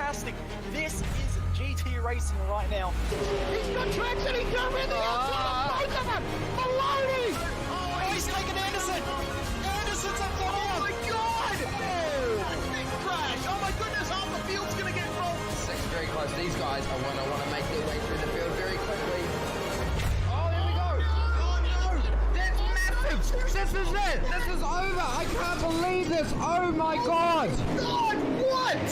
fantastic. This is GT racing right now. He's got traction, he's got with the outside, both of them! Maloney! Oh, he's taken Anderson! Anderson's up the Oh my God! Oh. Big crash! Oh my goodness, half the field's going to get rolled! It's very close. These guys are going to want to make their way through the field very quickly. Oh, here we go. Oh no! That's massive. This is it. This is over. I can't believe this. Oh my God. God, what?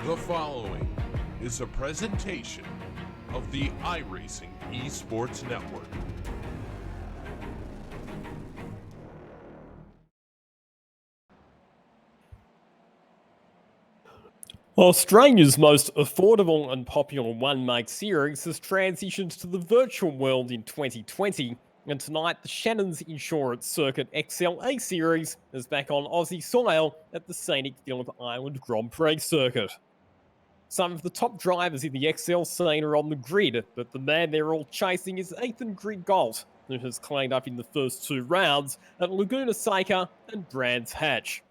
The following is a presentation of the iRacing Esports Network. Australia's most affordable and popular one-make series has transitioned to the virtual world in 2020, and tonight the Shannon's Insurance Circuit Excel eSeries is back on Aussie soil at the scenic Phillip Island Grand Prix circuit. Some of the top drivers in the Excel scene are on the grid, but the man they're all chasing is Ethan Grid-Galt, who has cleaned up in the first two rounds at Laguna Seca and Brands Hatch.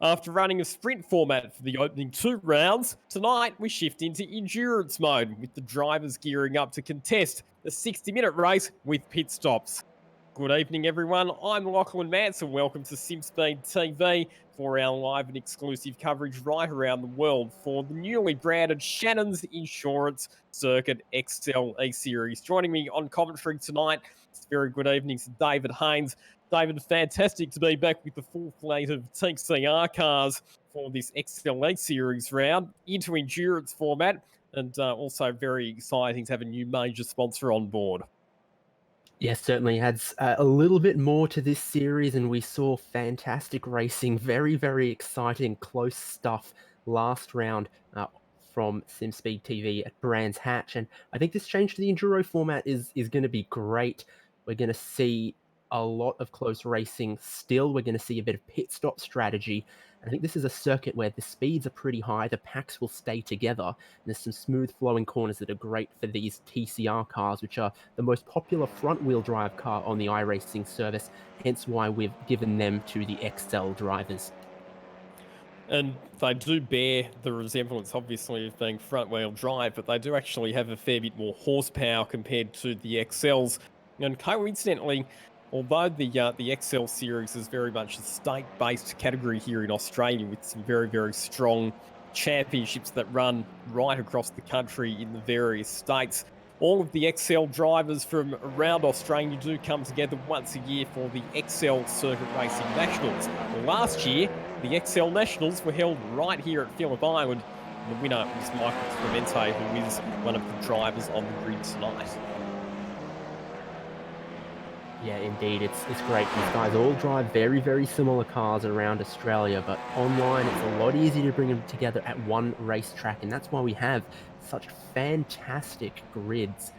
After running a sprint format for the opening two rounds, tonight we shift into endurance mode, with the drivers gearing up to contest a 60-minute race with pit stops. Good evening, everyone. I'm Lachlan Manson. Welcome to SimSpeed TV for our live and exclusive coverage right around the world for the newly branded Shannon's Insurance Circuit Excel eSeries. Joining me on commentary tonight, it's very good evening to David Haynes. David, fantastic to be back with the full fleet of TCR cars for this Excel eSeries round into endurance format, and also very exciting to have a new major sponsor on board. Yes, certainly adds a little bit more to this series, and we saw fantastic racing, very, very exciting, close stuff last round from SimSpeed TV at Brands Hatch. And I think this change to the Enduro format is going to be great. We're going to see a lot of close racing still. We're going to see a bit of pit stop strategy. And I think this is a circuit where the speeds are pretty high, the packs will stay together, and there's some smooth flowing corners that are great for these TCR cars, which are the most popular front-wheel drive car on the iRacing service, hence why we've given them to the Excel drivers. And they do bear the resemblance, obviously, of being front-wheel drive, but they do actually have a fair bit more horsepower compared to the Excels. And coincidentally, although the Excel series is very much a state-based category here in Australia, with some very, very strong championships that run right across the country in the various states, all of the Excel drivers from around Australia do come together once a year for the Excel Circuit Racing Nationals. Last year, the Excel Nationals were held right here at Phillip Island, and the winner was Michael Clemente, who is one of the drivers on the grid tonight. Yeah, indeed, it's great. These guys all drive very, very similar cars around Australia, but online it's a lot easier to bring them together at one racetrack, and that's why we have such fantastic grids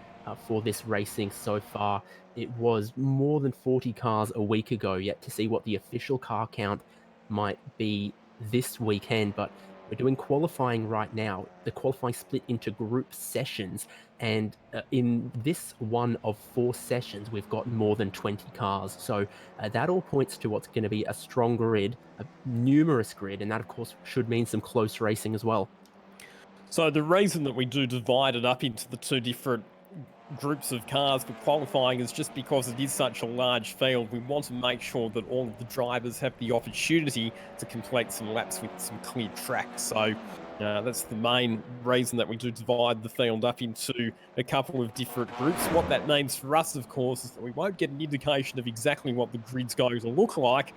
for this racing so far. It was more than 40 cars a week ago, yet to see what the official car count might be this weekend, but we're doing qualifying right now. The qualifying split into group sessions, and in this one of 4 sessions, we've got more than 20 cars. So that all points to what's going to be a strong grid, a numerous grid, and that, of course, should mean some close racing as well. So the reason that we do divide it up into the two different groups of cars for qualifying is just because it is such a large field. We want to make sure that all of the drivers have the opportunity to complete some laps with some clear tracks. So that's the main reason that we do divide the field up into a couple of different groups. What that means for us, of course, is that we won't get an indication of exactly what the grid's going to look like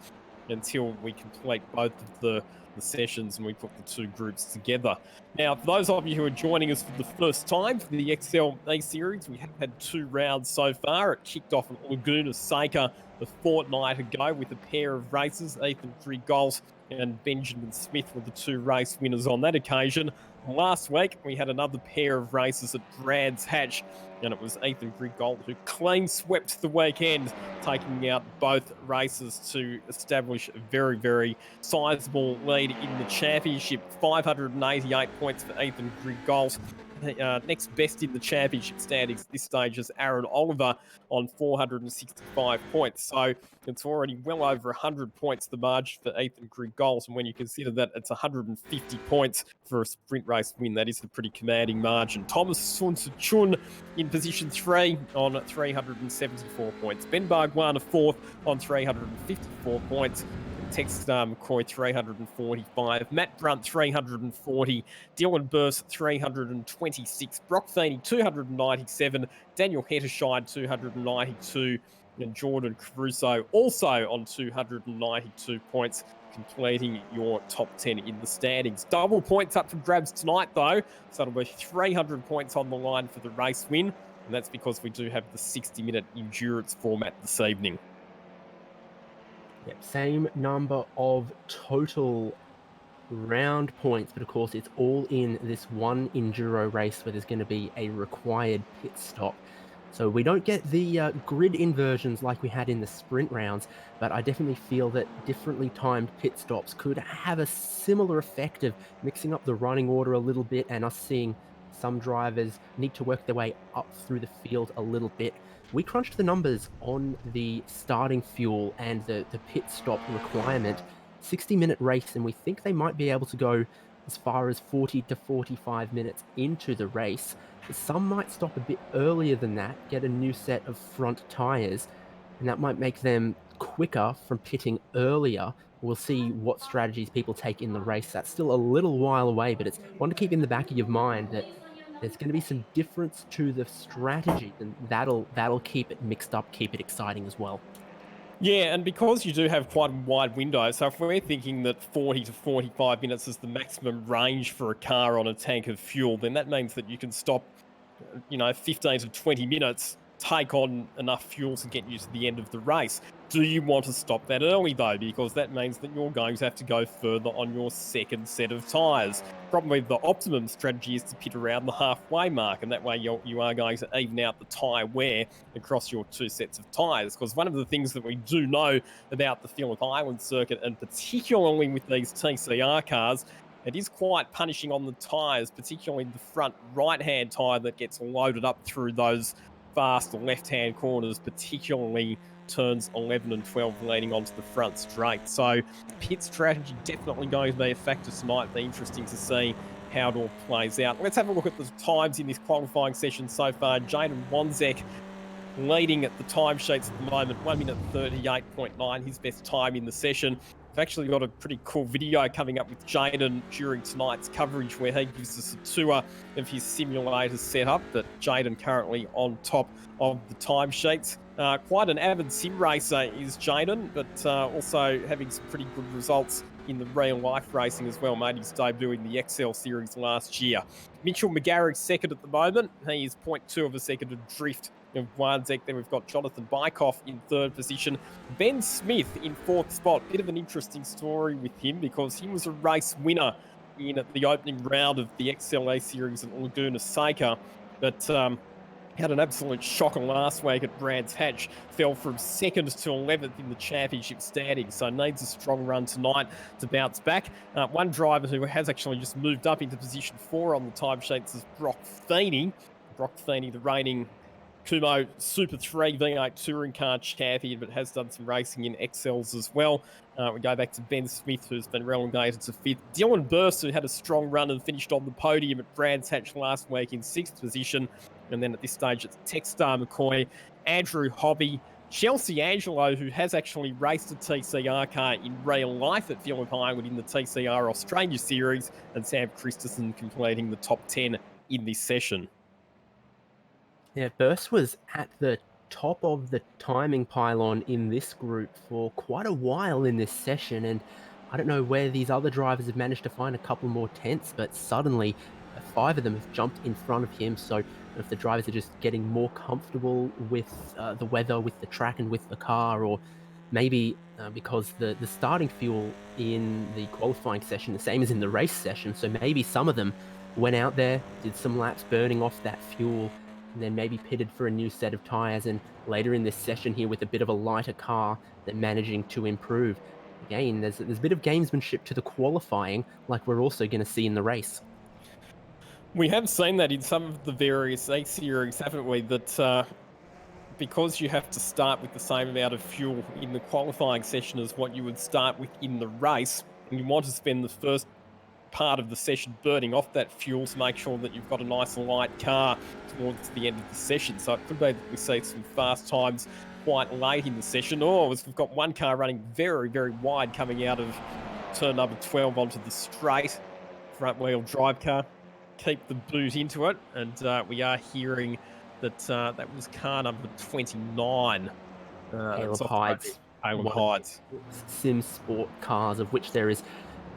until we complete both of the sessions and we put the two groups together. Now, for those of you who are joining us for the first time for the Excel eSeries, we have had 2 rounds so far. It kicked off at Laguna Seca a fortnight ago with a pair of races. Ethan Grid-Galt and Benjamin Smith were the 2 race winners on that occasion. Last week, we had another pair of races at Brands Hatch, and it was Ethan Grigold who clean swept the weekend, taking out both races to establish a very, very sizable lead in the championship. 588 points for Ethan Grigold. Next best in the championship standings at this stage is Aaron Oliver on 465 points. So it's already well over 100 points the margin for Ethan Grigold. And when you consider that it's 150 points for a sprint race win, that is a pretty commanding margin. Thomas Sun-Chun in position 3 on 374 points. Ben Bargwana fourth on 354 points. Textar McCoy 345, Matt Brunt 340, Dylan Burst 326, Brock Feeney 297, Daniel Hettershine 292, and Jordan Caruso also on 292 points, completing your top 10 in the standings. Double points up for grabs tonight though, so it'll be 300 points on the line for the race win, and that's because we do have the 60-minute endurance format this evening. Yep, same number of total round points, but of course it's all in this one enduro race where there's going to be a required pit stop. So we don't get the grid inversions like we had in the sprint rounds, but I definitely feel that differently timed pit stops could have a similar effect of mixing up the running order a little bit and us seeing some drivers need to work their way up through the field a little bit. We crunched the numbers on the starting fuel and the pit stop requirement. 60-minute race, and we think they might be able to go as far as 40 to 45 minutes into the race. Some might stop a bit earlier than that, get a new set of front tyres, and that might make them quicker from pitting earlier. We'll see what strategies people take in the race. That's still a little while away, but it's one to keep in the back of your mind that there's going to be some difference to the strategy, and that'll keep it mixed up, keep it exciting as well. Yeah, and because you do have quite a wide window, so if we're thinking that 40 to 45 minutes is the maximum range for a car on a tank of fuel, then that means that you can stop, 15 to 20 minutes, take on enough fuel to get you to the end of the race. Do you want to stop that early though? Because that means that you're going to have to go further on your second set of tyres. Probably the optimum strategy is to pit around the halfway mark, and that way you are going to even out the tyre wear across your two sets of tyres. Because one of the things that we do know about the Phillip Island circuit, and particularly with these TCR cars, it is quite punishing on the tyres, particularly the front right-hand tyre that gets loaded up through those fast left-hand corners, particularly turns 11 and 12 leading onto the front straight. So pit strategy definitely going to be a factor tonight. Be interesting to see how it all plays out. Let's have a look at the times in this qualifying session so far. Jaden Wanzek leading at the timesheets at the moment, 1 minute 38.9, his best time in the session. I've actually got a pretty cool video coming up with Jaden during tonight's coverage where he gives us a tour of his simulator setup, but Jaden currently on top of the timesheets. Quite an avid sim racer is Jaden, but also having some pretty good results in the real life racing as well. Made his debut in the Excel series last year. Mitchell McGarrick's second at the moment. He is 0.2 of a second adrift of Wanzek. Then we've got Jonathan Bykoff in third position. Ben Smith in fourth spot. Bit of an interesting story with him because he was a race winner in the opening round of the XLA series at Laguna Seca, but had an absolute shocker last week at Brands Hatch, fell from second to 11th in the championship standings, so needs a strong run tonight to bounce back. One driver who has actually just moved up into position 4 on the timesheets is Brock Feeney. Brock Feeney, the reigning Kumo Super 3 V8 touring car champion, but has done some racing in Excels as well. We go back to Ben Smith, who's been relegated to 5th. Dylan Burst, who had a strong run and finished on the podium at Brands Hatch last week in 6th position. And then at this stage, it's Techstar McCoy, Andrew Hobby, Chelsea Angelo, who has actually raced a TCR car in real life at Phillip Island in the TCR Australia Series, and Sam Christensen completing the top 10 in this session. Yeah, Burst was at the top of the timing pylon in this group for quite a while in this session, and I don't know where these other drivers have managed to find a couple more tenths, but suddenly 5 of them have jumped in front of him. So if the drivers are just getting more comfortable with the weather, with the track, and with the car, or maybe because the starting fuel in the qualifying session the same as in the race session, so maybe some of them went out there, did some laps burning off that fuel, and then maybe pitted for a new set of tyres, and later in this session here with a bit of a lighter car, they're managing to improve. Again, there's a bit of gamesmanship to the qualifying, like we're also going to see in the race. We have seen that in some of the various A-Series, haven't we? That because you have to start with the same amount of fuel in the qualifying session as what you would start with in the race, and you want to spend the first part of the session burning off that fuel to make sure that you've got a nice light car towards the end of the session. So it could be that we see some fast times quite late in the session. Or as we've got one car running very, very wide coming out of turn number 12 onto the straight front wheel drive car. Keep the boot into it, and we are hearing that that was car number 29. Caleb Hyde's Caleb Hyde's sim sport cars, of which there is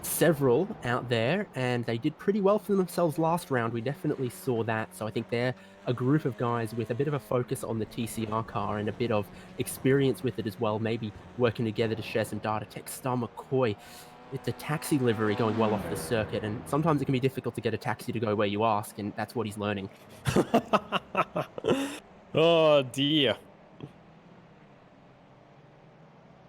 several out there, and they did pretty well for themselves last round. We definitely saw that. So I think they're a group of guys with a bit of a focus on the TCR car and a bit of experience with it as well, maybe working together to share some data. Techstar McCoy, it's a taxi livery going well off the circuit, and sometimes it can be difficult to get a taxi to go where you ask, and that's what he's learning. Oh dear.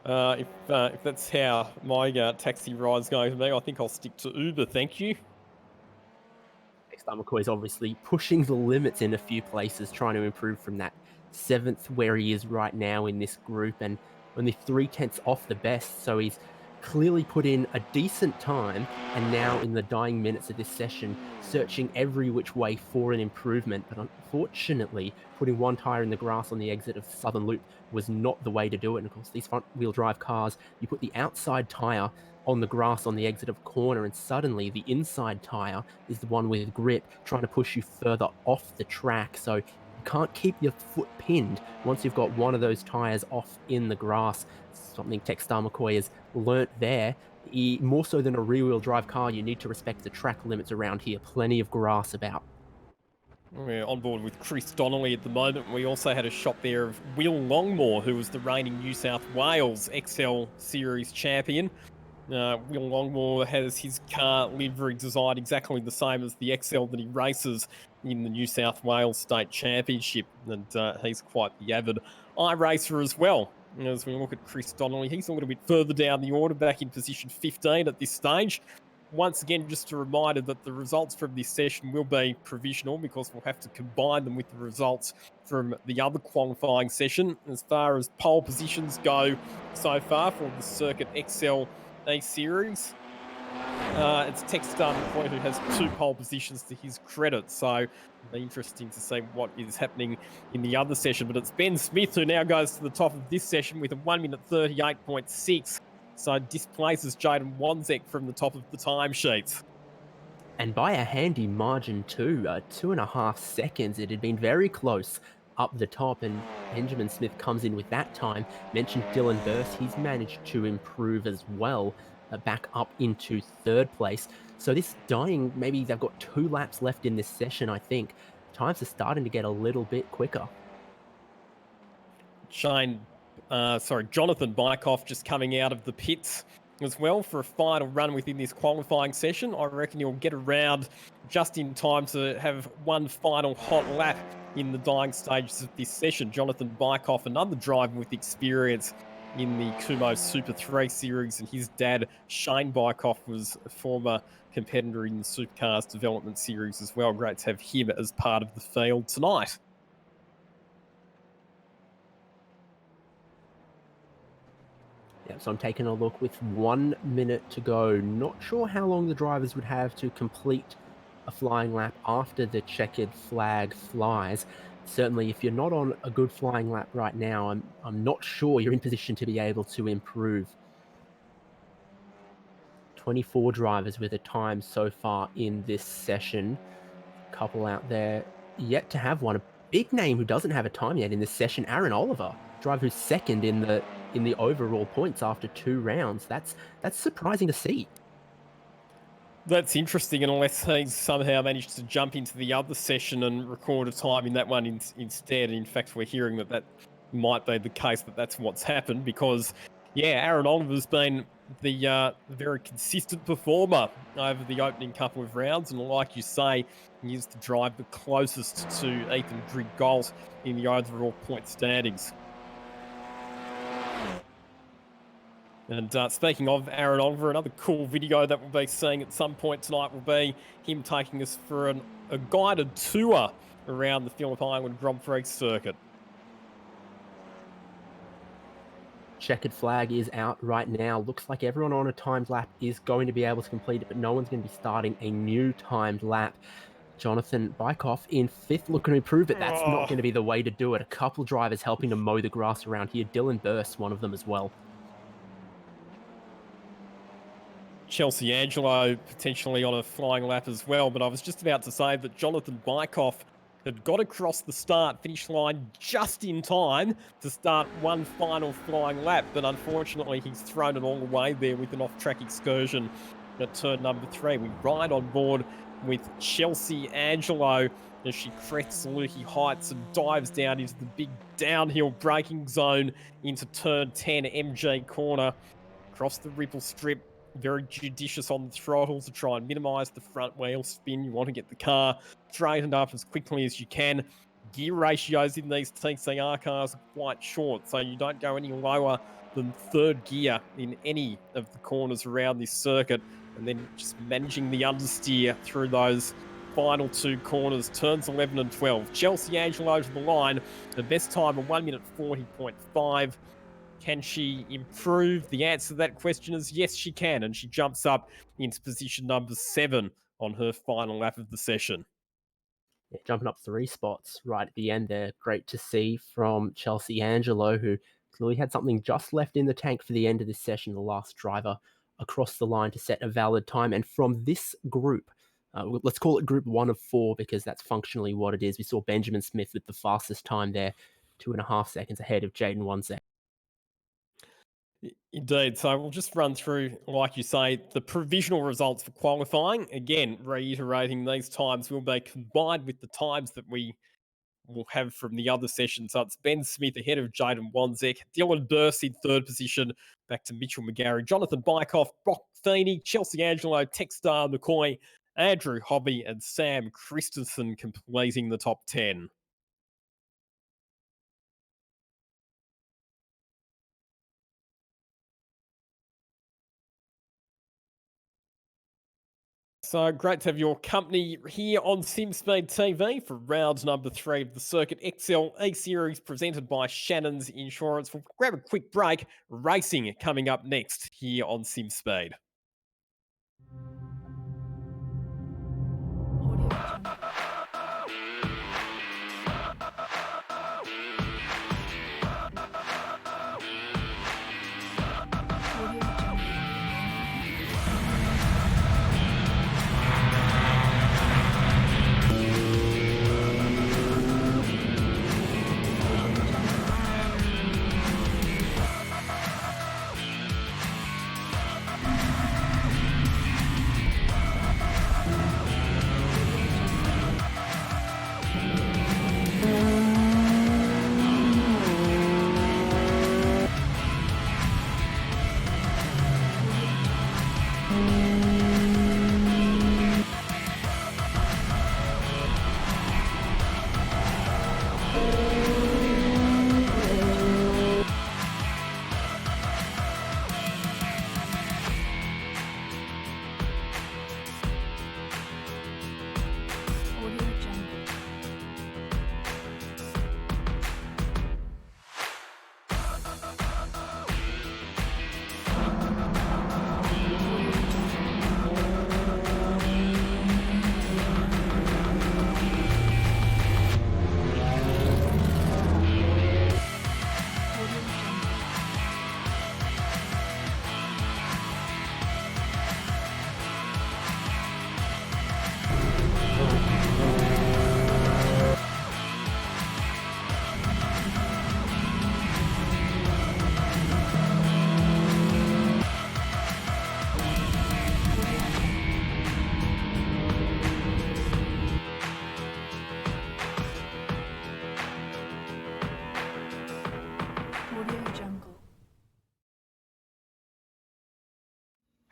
If that's how my taxi ride's going to be, I think I'll stick to Uber, thank you. Techstar McCoy is obviously pushing the limits in a few places, trying to improve from that 7th where he is right now in this group, and only 3/10 off the best, so he's clearly put in a decent time, and now in the dying minutes of this session, searching every which way for an improvement. But unfortunately, putting one tyre in the grass on the exit of Southern Loop was not the way to do it. And of course, these front-wheel drive cars, you put the outside tyre on the grass on the exit of a corner, and suddenly the inside tyre is the one with grip, trying to push you further off the track. So you can't keep your foot pinned once you've got one of those tyres off in the grass. Something Techstar McCoy has learnt there. More so than a rear-wheel drive car, you need to respect the track limits around here. Plenty of grass about. We're on board with Chris Donnelly at the moment. We also had a shot there of Will Longmore, who was the reigning New South Wales Excel Series champion. Will Longmore has his car livery designed exactly the same as the Excel that he races in the New South Wales State Championship, and he's quite the avid iRacer as well. As we look at Chris Donnelly, he's a little bit further down the order, back in position 15 at this stage. Once again, just a reminder that the results from this session will be provisional, because we'll have to combine them with the results from the other qualifying session. As far as pole positions go so far for the Circuit Excel A-Series, it's Techstar McCoy who has 2 pole positions to his credit, so it'll be interesting to see what is happening in the other session. But it's Ben Smith who now goes to the top of this session with a 1:38.6, so displaces Jaden Wanzek from the top of the timesheets. And by a handy margin too, 2.5 seconds. It had been very close up the top, and Benjamin Smith comes in with that time. Mentioned Dylan Burst, he's managed to improve as well, back up into 3rd place. So this dying, maybe they've got 2 laps left in this session, I think. Times are starting to get a little bit quicker. Jonathan Bykoff just coming out of the pits as well for a final run within this qualifying session. I reckon he'll get around just in time to have one final hot lap in the dying stages of this session. Jonathan Bykoff, another driver with experience in the Kumo Super 3 series, and his dad, Shane Bykoff, was a former competitor in the Supercars development series as well. Great to have him as part of the field tonight. Yeah, so I'm taking a look with 1 minute to go. Not sure how long the drivers would have to complete a flying lap after the checkered flag flies. Certainly, if you're not on a good flying lap right now, I'm not sure you're in position to be able to improve. 24 drivers with a time so far in this session. A couple out there yet to have one. A big name who doesn't have a time yet in this session, Aaron Oliver, driver who's 2nd in the overall points after 2 rounds. That's surprising to see. That's interesting, unless he's somehow managed to jump into the other session and record a time in that one instead. In fact, we're hearing that might be the case, that that's what's happened, because, yeah, Aaron Oliver's been the very consistent performer over the opening couple of rounds, and like you say, he is the drive the closest to Ethan Driggolt in the overall point standings. And speaking of Aaron Oliver, another cool video that we'll be seeing at some point tonight will be him taking us for a guided tour around the Phillip Island Grand Prix circuit. Checkered flag is out right now. Looks like everyone on a timed lap is going to be able to complete it, but no one's going to be starting a new timed lap. Jonathan Bykoff in 5th, looking to improve it. That's not going to be the way to do it. A couple drivers helping to mow the grass around here. Dylan Burst, one of them as well. Chelsea Angelo potentially on a flying lap as well, but I was just about to say that Jonathan Bykoff had got across the finish line just in time to start one final flying lap, but unfortunately he's thrown it all away there with an off-track excursion at turn number 3. We ride on board with Chelsea Angelo as she crests Saluki Heights and dives down into the big downhill braking zone into turn 10 MJ corner, across the ripple strip. Very judicious on the throttle to try and minimise the front wheel spin. You want to get the car straightened up as quickly as you can. Gear ratios in these TCR cars are quite short, so you don't go any lower than 3rd gear in any of the corners around this circuit, and then just managing the understeer through those final 2 corners, turns 11 and 12. Chelsea Angelo to the line, the best time of 1 minute 40.5. Can she improve? The answer to that question is yes, she can, and she jumps up into position number 7 on her final lap of the session. Yeah, jumping up 3 spots right at the end there. Great to see from Chelsea Angelo, who clearly had something just left in the tank for the end of this session, the last driver across the line to set a valid time. And from this group, let's call it group 1 of 4 because that's functionally what it is. We saw Benjamin Smith with the fastest time there, 2.5 seconds ahead of Jaden 1 second. Indeed. So we'll just run through, like you say, the provisional results for qualifying. Again, reiterating these times will be combined with the times that we will have from the other session. So it's Ben Smith ahead of Jaden Wanzek, Dylan Burst in 3rd position, back to Mitchell McGarry, Jonathan Bykoff, Brock Feeney, Chelsea Angelo, Techstar McCoy, Andrew Hobby, and Sam Christensen completing the top 10. So great to have your company here on SimSpeed TV for round number 3 of the Circuit Excel eSeries presented by Shannon's Insurance. We'll grab a quick break. Racing coming up next here on SimSpeed.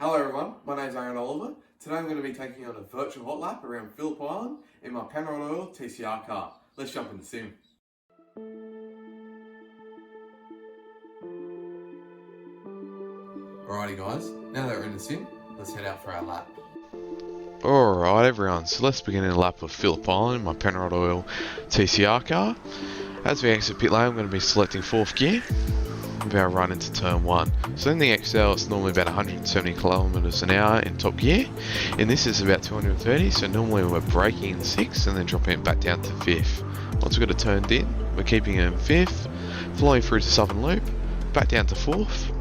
Hello everyone, my name's Aaron Oliver. Today I'm going to be taking on a virtual hot lap around Phillip Island in my Penrod Oil TCR car. Let's jump in the sim. Alrighty guys, now that we're in the sim, let's head out for our lap. Alright everyone, so let's begin in a lap of Phillip Island in my Penrod Oil TCR car. As we exit pit lane, I'm going to be selecting 4th gear with our run into turn 1. So in the Excel it's normally about 170 kilometers an hour in top gear. In this it's about 230, so normally we're braking in 6th and then dropping it back down to 5th. Once we've got it turned in, we're keeping it in 5th, flowing through to southern loop, back down to 4th,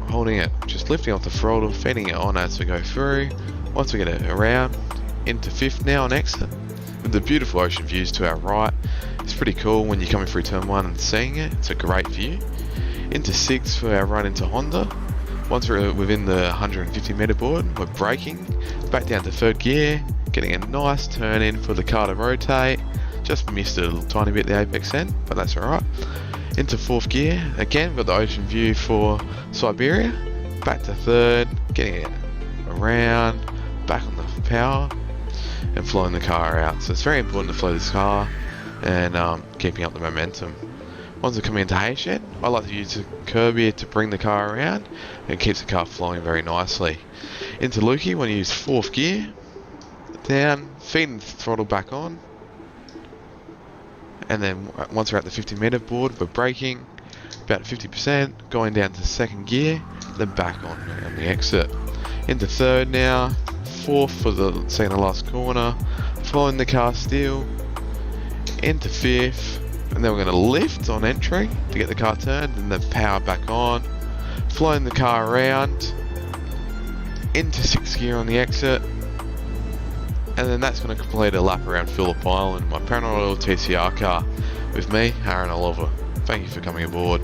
holding it, just lifting off the throttle, feeding it on as we go through. Once we get it around, into 5th now on exit, with the beautiful ocean views to our right. It's pretty cool when you're coming through turn 1 and seeing it, it's a great view. Into 6th for our run into Honda. Once we're within the 150 meter board, we're braking, back down to 3rd gear, getting a nice turn in for the car to rotate. Just missed it a little tiny bit the apex end, but that's alright. Into 4th gear, again got the ocean view for Siberia, back to 3rd, getting it around, back on the power, and flowing the car out. So it's very important to flow this car and keeping up the momentum. Once we're coming into Hayshed, I like to use the curb here to bring the car around and keeps the car flowing very nicely. Into Lukey, want to use 4th gear, down, feeding the throttle back on, and then once we're at the 50 meter board, we're braking about 50%, going down to 2nd gear, then back on the exit. Into 3rd now, 4th for the second to last corner, following the car still, into 5th, and then we're going to lift on entry to get the car turned and then power back on, flowing the car around, into 6th gear on the exit, and then that's going to complete a lap around Phillip Island, my Penrod Oil TCR car, with me, Aaron Oliver. Thank you for coming aboard.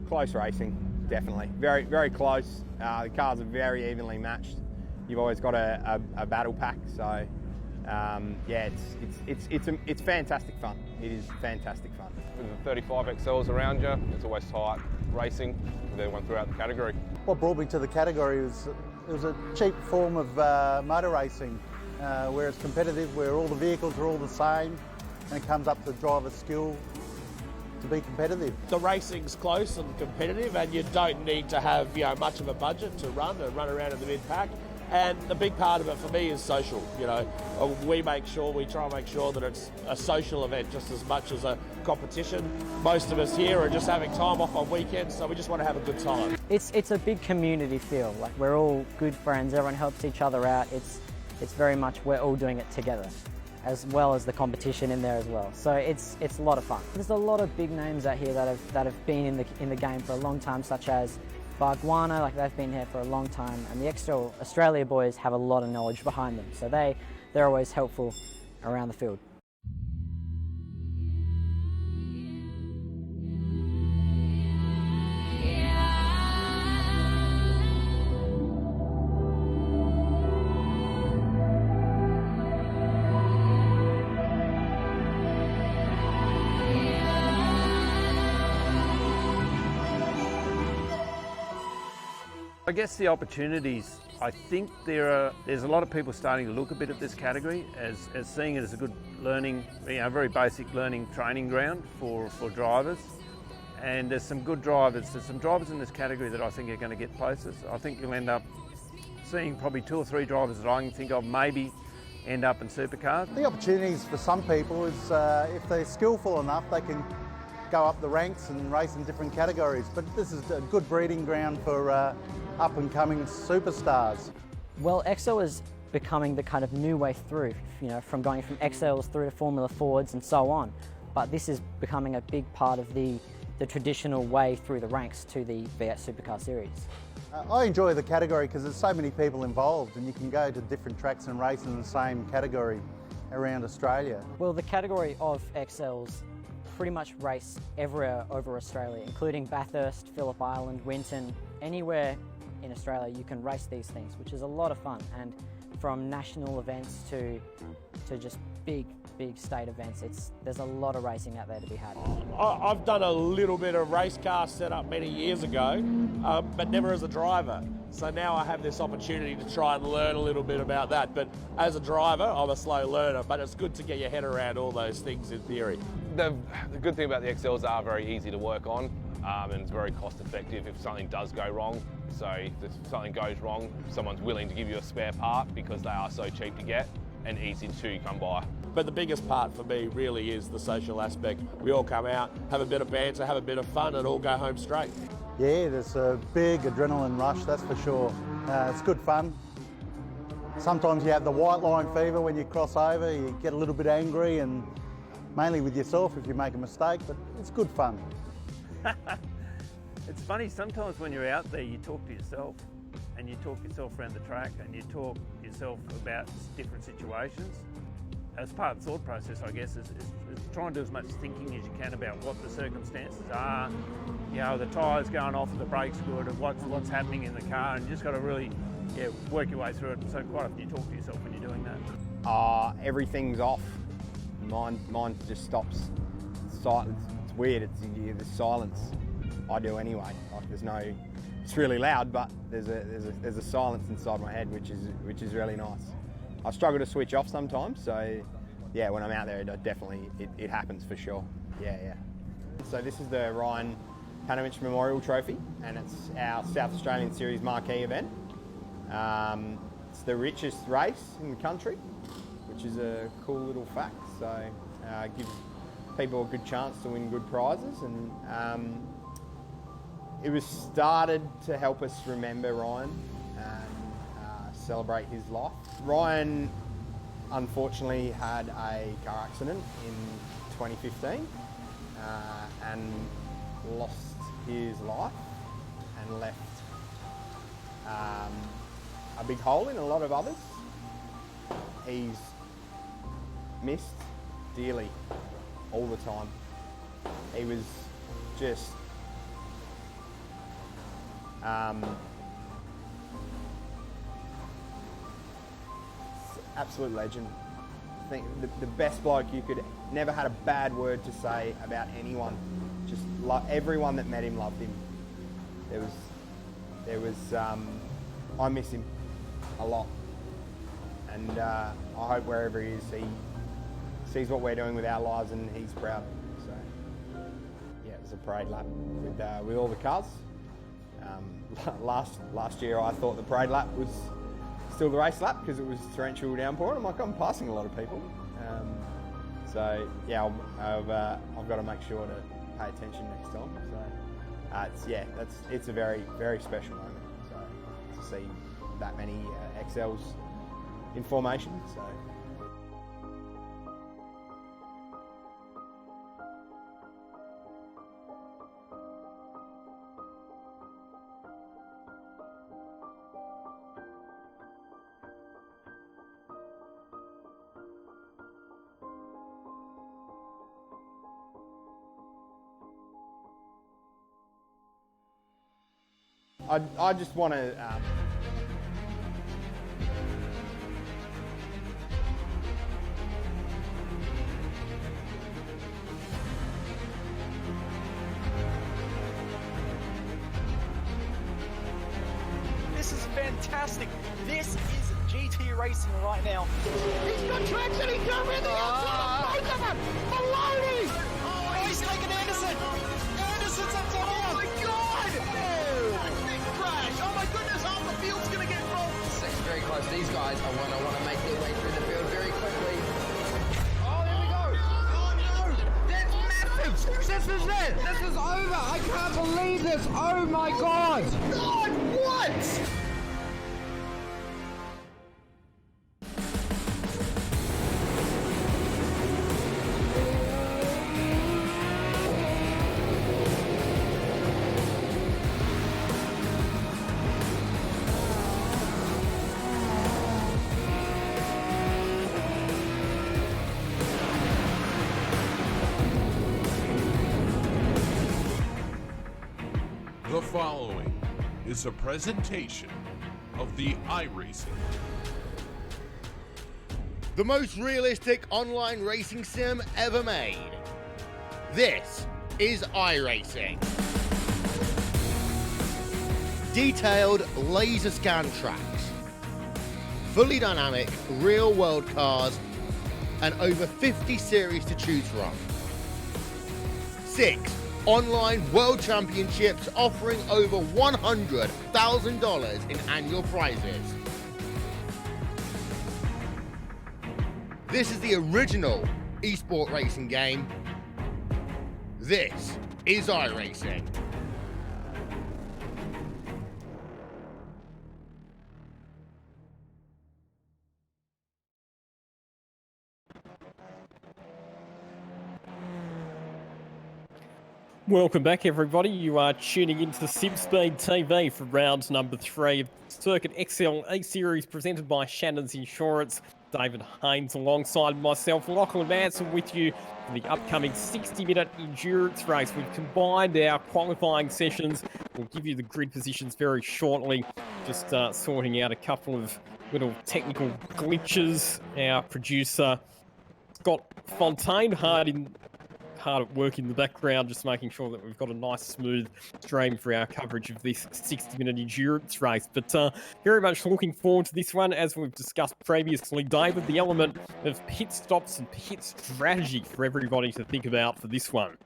Close racing, definitely. Very, very close. The cars are very evenly matched. You've always got a battle pack, so yeah, it's fantastic fun. It is fantastic fun. With the 35 XLs around you, it's always tight racing with everyone throughout the category. What brought me to the category was it was a cheap form of motor racing, where it's competitive, where all the vehicles are all the same, and it comes up to driver skill to be competitive. The racing's close and competitive, and you don't need to have much of a budget to run around in the mid-pack. And the big part of it for me is social. We try and make sure that it's a social event just as much as a competition. Most of us here are just having time off on weekends, so we just want to have a good time. It's a big community feel. Like, we're all good friends. Everyone helps each other out. It's very much we're all doing it together, as well as the competition in there as well. So it's a lot of fun. There's a lot of big names out here that have been in the game for a long time, such as Bargwana, like they've been here for a long time, and the Excel Australia boys have a lot of knowledge behind them, so they're always helpful around the field. I guess the opportunities I think there's a lot of people starting to look a bit at this category as seeing it as a good learning, very basic learning training ground for drivers. And there's some good drivers. There's some drivers in this category that I think are going to get places. I think you'll end up seeing probably 2 or 3 drivers that I can think of maybe end up in supercars. The opportunities for some people is if they're skillful enough, they can go up the ranks and race in different categories. But this is a good breeding ground for up and coming superstars. Well, Excel is becoming the kind of new way through, from going from Excels through to Formula Fords and so on. But this is becoming a big part of the traditional way through the ranks to the V8 Supercar Series. I enjoy the category because there's so many people involved and you can go to different tracks and race in the same category around Australia. Well, the category of Excels pretty much race everywhere over Australia, including Bathurst, Phillip Island, Winton, anywhere in Australia you can race these things, which is a lot of fun. And from national events to just big state events, there's a lot of racing out there to be had. I've done a little bit of race car setup many years ago, but never as a driver. So now I have this opportunity to try and learn a little bit about that. But as a driver, I'm a slow learner, but it's good to get your head around all those things in theory. The good thing about the Excels are very easy to work on, and it's very cost effective if something does go wrong. So if something goes wrong, someone's willing to give you a spare part because they are so cheap to get and easy to come by. But the biggest part for me really is the social aspect. We all come out, have a bit of banter, have a bit of fun, and all go home straight. Yeah, there's a big adrenaline rush, that's for sure. It's good fun. Sometimes you have the white line fever when you cross over, you get a little bit angry, and mainly with yourself if you make a mistake, but it's good fun. It's funny, sometimes when you're out there you talk to yourself and you talk yourself around the track and you talk yourself about different situations. As part of the thought process, I guess, is trying to do as much thinking as you can about what the circumstances are. The tyres going off and the brakes good, and what's happening in the car, and you just got to really work your way through it. So quite often you talk to yourself when you're doing that. Everything's off. Mine just stops. Silence. It's weird. There's silence. I do anyway. Like there's no. It's really loud, but there's a silence inside my head, which is really nice. I struggle to switch off sometimes, so yeah, when I'm out there, it happens for sure. Yeah. So this is the Ryan Panovich Memorial Trophy, and it's our South Australian Series marquee event. It's the richest race in the country, which is a cool little fact. So it gives people a good chance to win good prizes, and it was started to help us remember Ryan and celebrate his life. Ryan unfortunately had a car accident in 2015 and lost his life and left a big hole in a lot of others. He's missed dearly all the time. He was just absolute legend. I think the best bloke you could, never had a bad word to say about anyone. Just everyone that met him loved him. I miss him a lot. And I hope wherever he is, he sees what we're doing with our lives and he's proud. So yeah, it was a parade lap with all the cars. Last year I thought the parade lap was still the race lap because it was torrential downpour. I'm like, I'm passing a lot of people. So yeah, I've got to make sure to pay attention next time. So it's a very, very special moment. So to see that many Excels in formation. So. I just want to This is fantastic. racing right now. He's got traction, he's going around the outside of both of them! Maloney! Oh, he's taken Anderson! Anderson's up to Oh my God! Big crash! Oh my goodness, half the field's going to get rolled! It's very close. These guys are going to want to make their way through the field very quickly. Oh, there we go. Oh no! That's massive! This is it! This is over! I can't believe this! Oh my God! God, what? The following is a presentation of the iRacing. The most realistic online racing sim ever made. This is iRacing. Detailed laser scan tracks, fully dynamic real world cars, and over 50 series to choose from. 6 online world championships offering over $100,000 in annual prizes. This is the original esport racing game. This is iRacing. Welcome back, everybody. You are tuning into SimSpeed TV for round number 3 of Circuit Excel eSeries presented by Shannon's Insurance. David Haynes alongside myself, Lachlan Manson, with you for the upcoming 60-minute endurance race. We've combined our qualifying sessions. We'll give you the grid positions very shortly. Just sorting out a couple of little technical glitches. Our producer, Scott Fontaine, hard at work in the background, just making sure that we've got a nice smooth stream for our coverage of this 60-minute endurance race. But very much looking forward to this one. As we've discussed previously, David, the element of pit stops and pit strategy for everybody to think about for this one.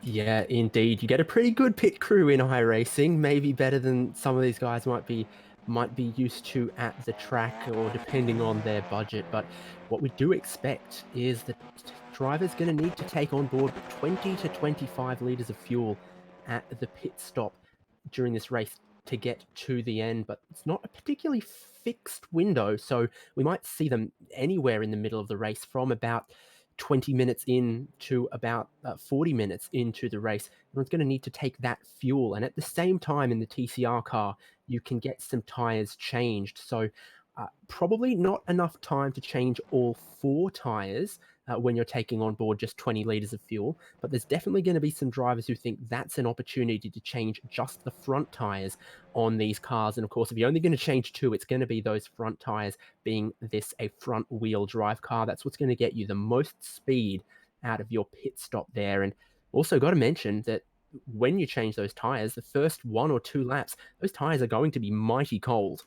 Yeah, indeed. You get a pretty good pit crew in iRacing, maybe better than some of these guys might be used to at the track, or depending on their budget. But what we do expect is that drivers going to need to take on board 20 to 25 litres of fuel at the pit stop during this race to get to the end. But it's not a particularly fixed window, so we might see them anywhere in the middle of the race from about 20 minutes in to about 40 minutes into the race. Everyone's going to need to take that fuel, and at the same time in the TCR car you can get some tires changed. So probably not enough time to change all 4 tires when you're taking on board just 20 litres of fuel, but there's definitely going to be some drivers who think that's an opportunity to change just the front tires on these cars. And of course, if you're only going to change 2, it's going to be those front tires, being this a front wheel drive car. That's what's going to get you the most speed out of your pit stop there. And also got to mention that when you change those tires, the first 1 or 2 laps, those tires are going to be mighty cold.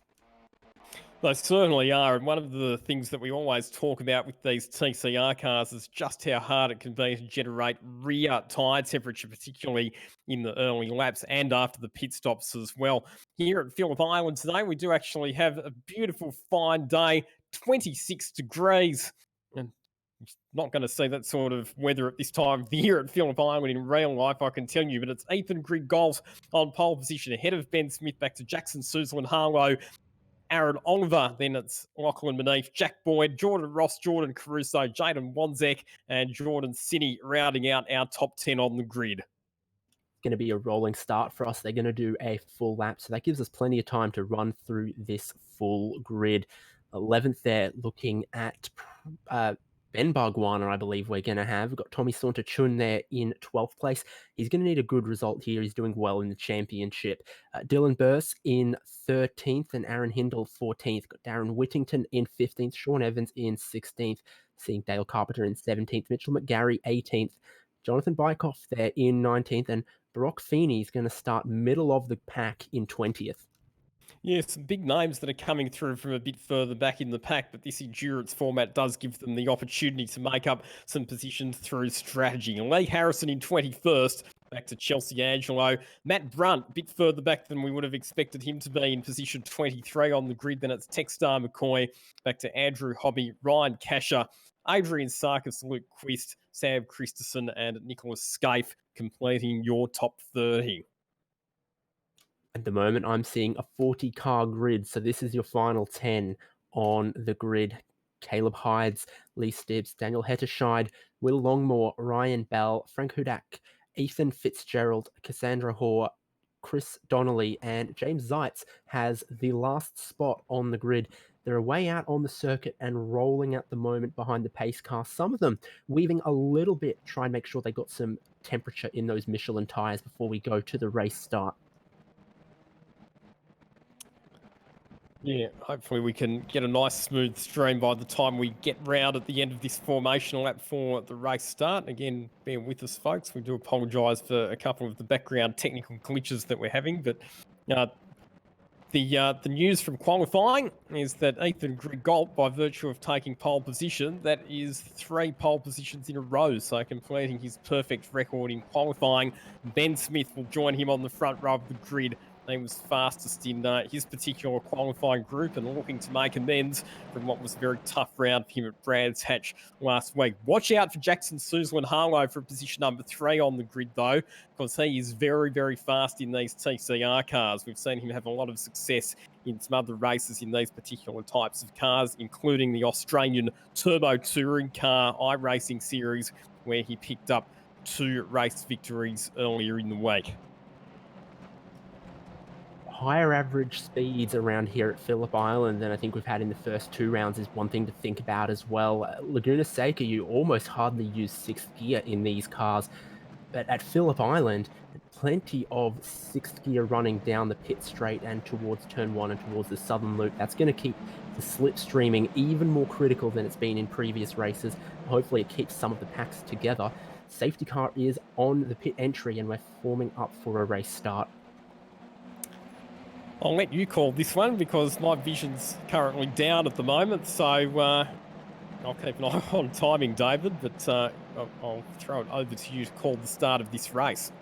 They certainly are, and one of the things that we always talk about with these TCR cars is just how hard it can be to generate rear tyre temperature, particularly in the early laps and after the pit stops as well. Here at Phillip Island today, we do actually have a beautiful, fine day, 26 degrees, and not going to see that sort of weather at this time of the year at Phillip Island in real life, I can tell you. But it's Ethan Grigg Golf on pole position ahead of Ben Smith, back to Jackson Suzlin Harlow, Aaron Oliver, then it's Lachlan Manif, Jack Boyd, Jordan Ross, Jordan Caruso, Jaden Wanzek, and Jordan Sinney rounding out our top 10 on the grid. Going to be a rolling start for us. They're going to do a full lap, so that gives us plenty of time to run through this full grid. 11th there, looking at Ben Bargwana, I believe we're going to have. We've got Tommy Saunter-Chun there in 12th place. He's going to need a good result here. He's doing well in the championship. Dylan Burse in 13th and Aaron Hindle 14th. Got Darren Whittington in 15th. Sean Evans in 16th. Seeing Dale Carpenter in 17th. Mitchell McGarry 18th. Jonathan Bykoff there in 19th. And Brock Feeney is going to start middle of the pack in 20th. Yeah, some big names that are coming through from a bit further back in the pack, but this endurance format does give them the opportunity to make up some positions through strategy. Lee Harrison in 21st, back to Chelsea Angelo. Matt Brunt, a bit further back than we would have expected him to be in position 23 on the grid. Then it's Textar McCoy, back to Andrew Hobby, Ryan Casher, Adrian Sarkis, Luke Quist, Sam Christensen, and Nicholas Scaife completing your top 30. At the moment, I'm seeing a 40-car grid, so this is your final 10 on the grid. Caleb Hydes, Lee Stibbs, Daniel Hetterscheid, Will Longmore, Ryan Bell, Frank Hudak, Ethan Fitzgerald, Cassandra Hoare, Chris Donnelly, and James Zeitz has the last spot on the grid. They're way out on the circuit and rolling at the moment behind the pace car. Some of them weaving a little bit, try and make sure they got some temperature in those Michelin tyres before we go to the race start. Yeah, hopefully we can get a nice smooth stream by the time we get round at the end of this formation lap for the race start. Again, bear with us, folks. We do apologise for a couple of the background technical glitches that we're having, but the news from qualifying is that Ethan Grigault, by virtue of taking pole position, that is 3 pole positions in a row, so completing his perfect record in qualifying. Ben Smith will join him on the front row of the grid. He was fastest in his particular qualifying group and looking to make amends from what was a very tough round for him at Brands Hatch last week. Watch out for Jackson Suzlin-Harlow for position number 3 on the grid, though, because he is very, very fast in these TCR cars. We've seen him have a lot of success in some other races in these particular types of cars, including the Australian Turbo Touring Car iRacing Series, where he picked up 2 race victories earlier in the week. Higher average speeds around here at Phillip Island than I think we've had in the first 2 rounds is one thing to think about as well. Laguna Seca, you almost hardly use 6th gear in these cars, but at Phillip Island, plenty of 6th gear running down the pit straight and towards turn 1 and towards the southern loop. That's going to keep the slipstreaming even more critical than it's been in previous races. Hopefully it keeps some of the packs together. Safety car is on the pit entry and we're forming up for a race start. I'll let you call this one because my vision's currently down at the moment, so I'll keep an eye on timing, David, but I'll throw it over to you to call the start of this race.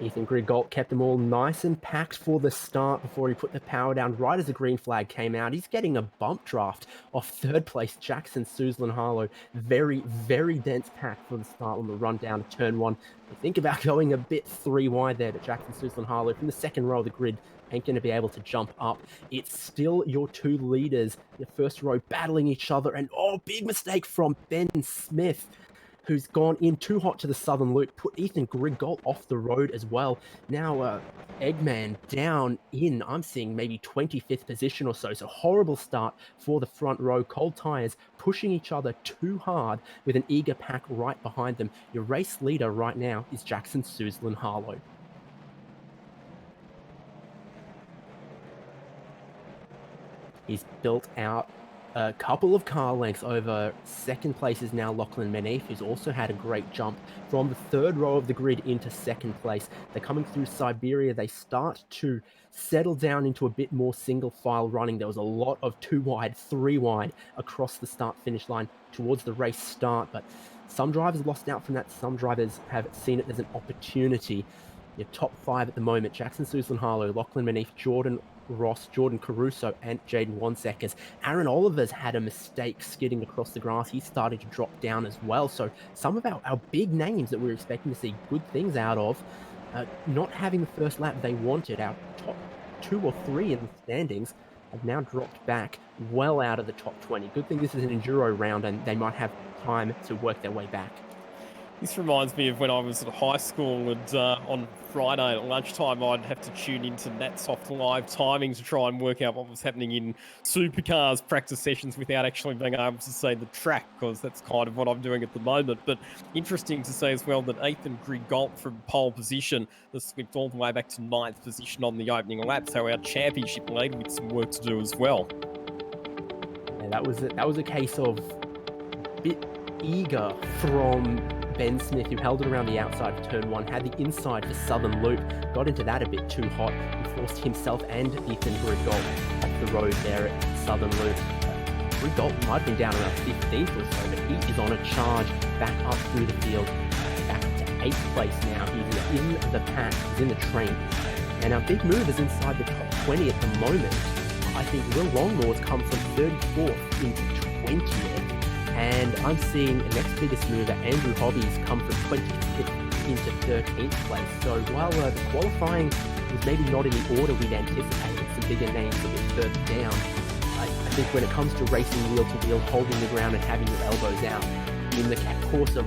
Ethan Grigault kept them all nice and packed for the start before he put the power down right as the green flag came out. He's getting a bump draft off 3rd place Jackson Suzlin-Harlow. Very, very dense pack for the start on the run down to turn 1. Think about going a bit 3 wide there to Jackson Suzlin-Harlow from the 2nd row of the grid. Ain't going to be able to jump up. It's still your 2 leaders, your 1st row battling each other. And big mistake from Ben Smith, who's gone in too hot to the southern loop, put Ethan Grigault off the road as well. Now Eggman down in, I'm seeing maybe 25th position or so. So horrible start for the front row. Cold tyres pushing each other too hard with an eager pack right behind them. Your race leader right now is Jackson Suzlin-Harlow. He's built out a couple of car lengths over. 2nd place is now Lachlan Menif, who's also had a great jump from the 3rd row of the grid into 2nd place. They're coming through Siberia. They start to settle down into a bit more single file running. There was a lot of 2 wide, 3 wide across the start finish line towards the race start, but some drivers lost out from that. Some drivers have seen it as an opportunity. Your top 5 at the moment: Jackson Suzlin-Harlow, Lachlan Menif, Jordan Ross, Jordan Caruso, and Jaden Wansekers. Aaron Oliver's had a mistake skidding across the grass. He's starting to drop down as well. So some of our big names that we're expecting to see good things out of, not having the first lap they wanted, our top 2 or 3 in the standings, have now dropped back well out of the top 20. Good thing this is an enduro round and they might have time to work their way back. This reminds me of when I was at high school and on Friday at lunchtime I'd have to tune into NatSoft live timing to try and work out what was happening in supercars practice sessions without actually being able to see the track, because that's kind of what I'm doing at the moment. But interesting to see as well that Ethan Grigault from pole position has slipped all the way back to 9th position on the opening lap, so our championship leader with some work to do as well. Yeah, that was a case of a bit eager from Ben Smith, who held it around the outside of turn 1, had the inside for Southern Loop, got into that a bit too hot, and forced himself and Ethan Rigault off the road there at Southern Loop. Rigault might have been down around 15th or so, but he is on a charge back up through the field, back to 8th place now. He's in the pack, he's in the train. And our big move is inside the top 20 at the moment. I think Will Longmore's come from 34th into 20th. And I'm seeing the next biggest mover, Andrew Hobbies, come from 25th into 13th place. So while the qualifying was maybe not in the order we'd anticipated, some bigger names a bit further down, I think when it comes to racing wheel to wheel, holding the ground and having your elbows out, in the course of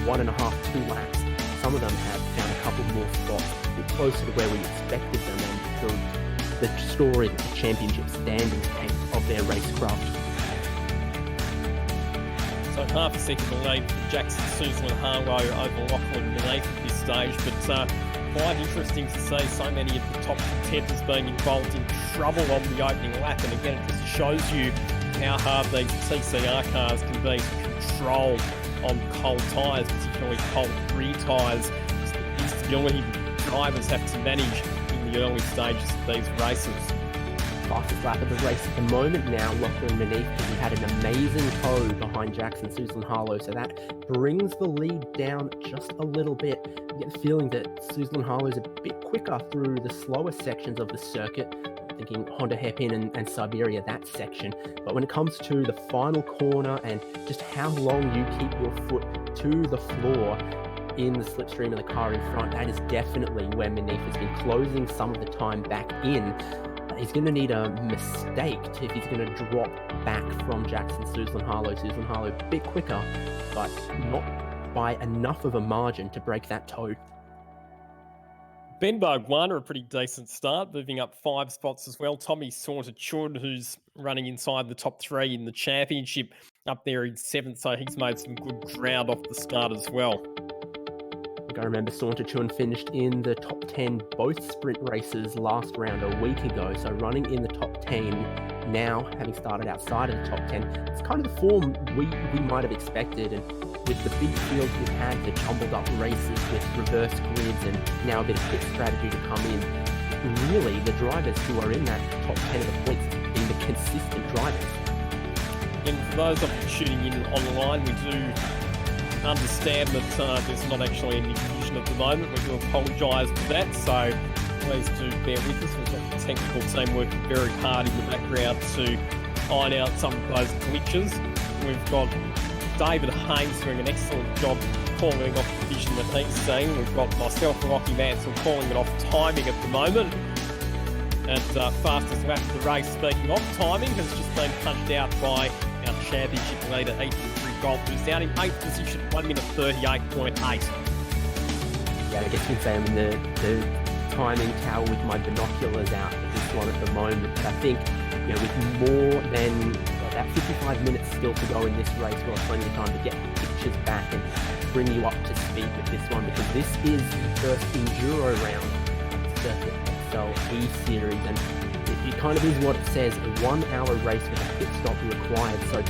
1.5, 2 laps, some of them have found a couple more spots a bit closer to where we expected them, and the story that the championship standings paint of their racecraft. So half a second lead for Jackson Suzel and Harlow over Lachlan Beneath at this stage, but quite interesting to see so many of the top contenders being involved in trouble on the opening lap, and again it just shows you how hard these TCR cars can be to control on cold tyres, particularly cold rear tyres. Just the instability that drivers have to manage in the early stages of these races. Fastest lap of the race at the moment now, Lachlan Beneath, because he had an amazing tow behind Jackson Suzel and Harlow, so that brings the lead down just a little bit. You get the feeling that Suzel and Harlow is a bit quicker through the slower sections of the circuit, thinking Honda Hairpin and Siberia, that section. But when it comes to the final corner and just how long you keep your foot to the floor in the slipstream of the car in front, that is definitely where Beneath has been closing some of the time back in. He's going to need a mistake if he's going to drop back from Jackson Suzel and Harlow. Suzel and Harlow a bit quicker, but not by enough of a margin to break that toe. Benberg won a pretty decent start, moving up 5 spots as well. Tommy Saunter-Chun, who's running inside the top 3 in the championship, up there in 7th, so he's made some good ground off the start as well. I remember Saunter-Chun finished in the top 10 both sprint races last round a week ago, so running in the top 10 now, having started outside of the top 10, it's kind of the form we might have expected, and with the big fields we've had, the jumbled up races with reverse grids and now a bit of pit strategy to come in, really the drivers who are in that top 10 of the points have been the consistent drivers. And for those of you tuning in online, we do understand that there's not actually any confusion at the moment. We do apologise for that, so please do bear with us. We've got the technical team working very hard in the background to iron out some of those glitches. We've got David Haynes doing an excellent job calling off the vision that he's seeing. We've got myself and Lockie Mansell calling it off timing at the moment. And fastest lap of the race, speaking of timing, has just been punched out by our championship leader, Ethan Rigault, who's down in 8th position, 1 minute 38.8. Yeah, I guess you can say I'm in the timing tower with my binoculars out for this one at the moment. But I think, with more than about 55 minutes still to go in this race, we've got plenty of time to get pictures back and bring you up to speed with this one, because this is the first enduro round of Circuit Excel eSeries, and it kind of is what it says, a 1 hour race with a pit stop required, so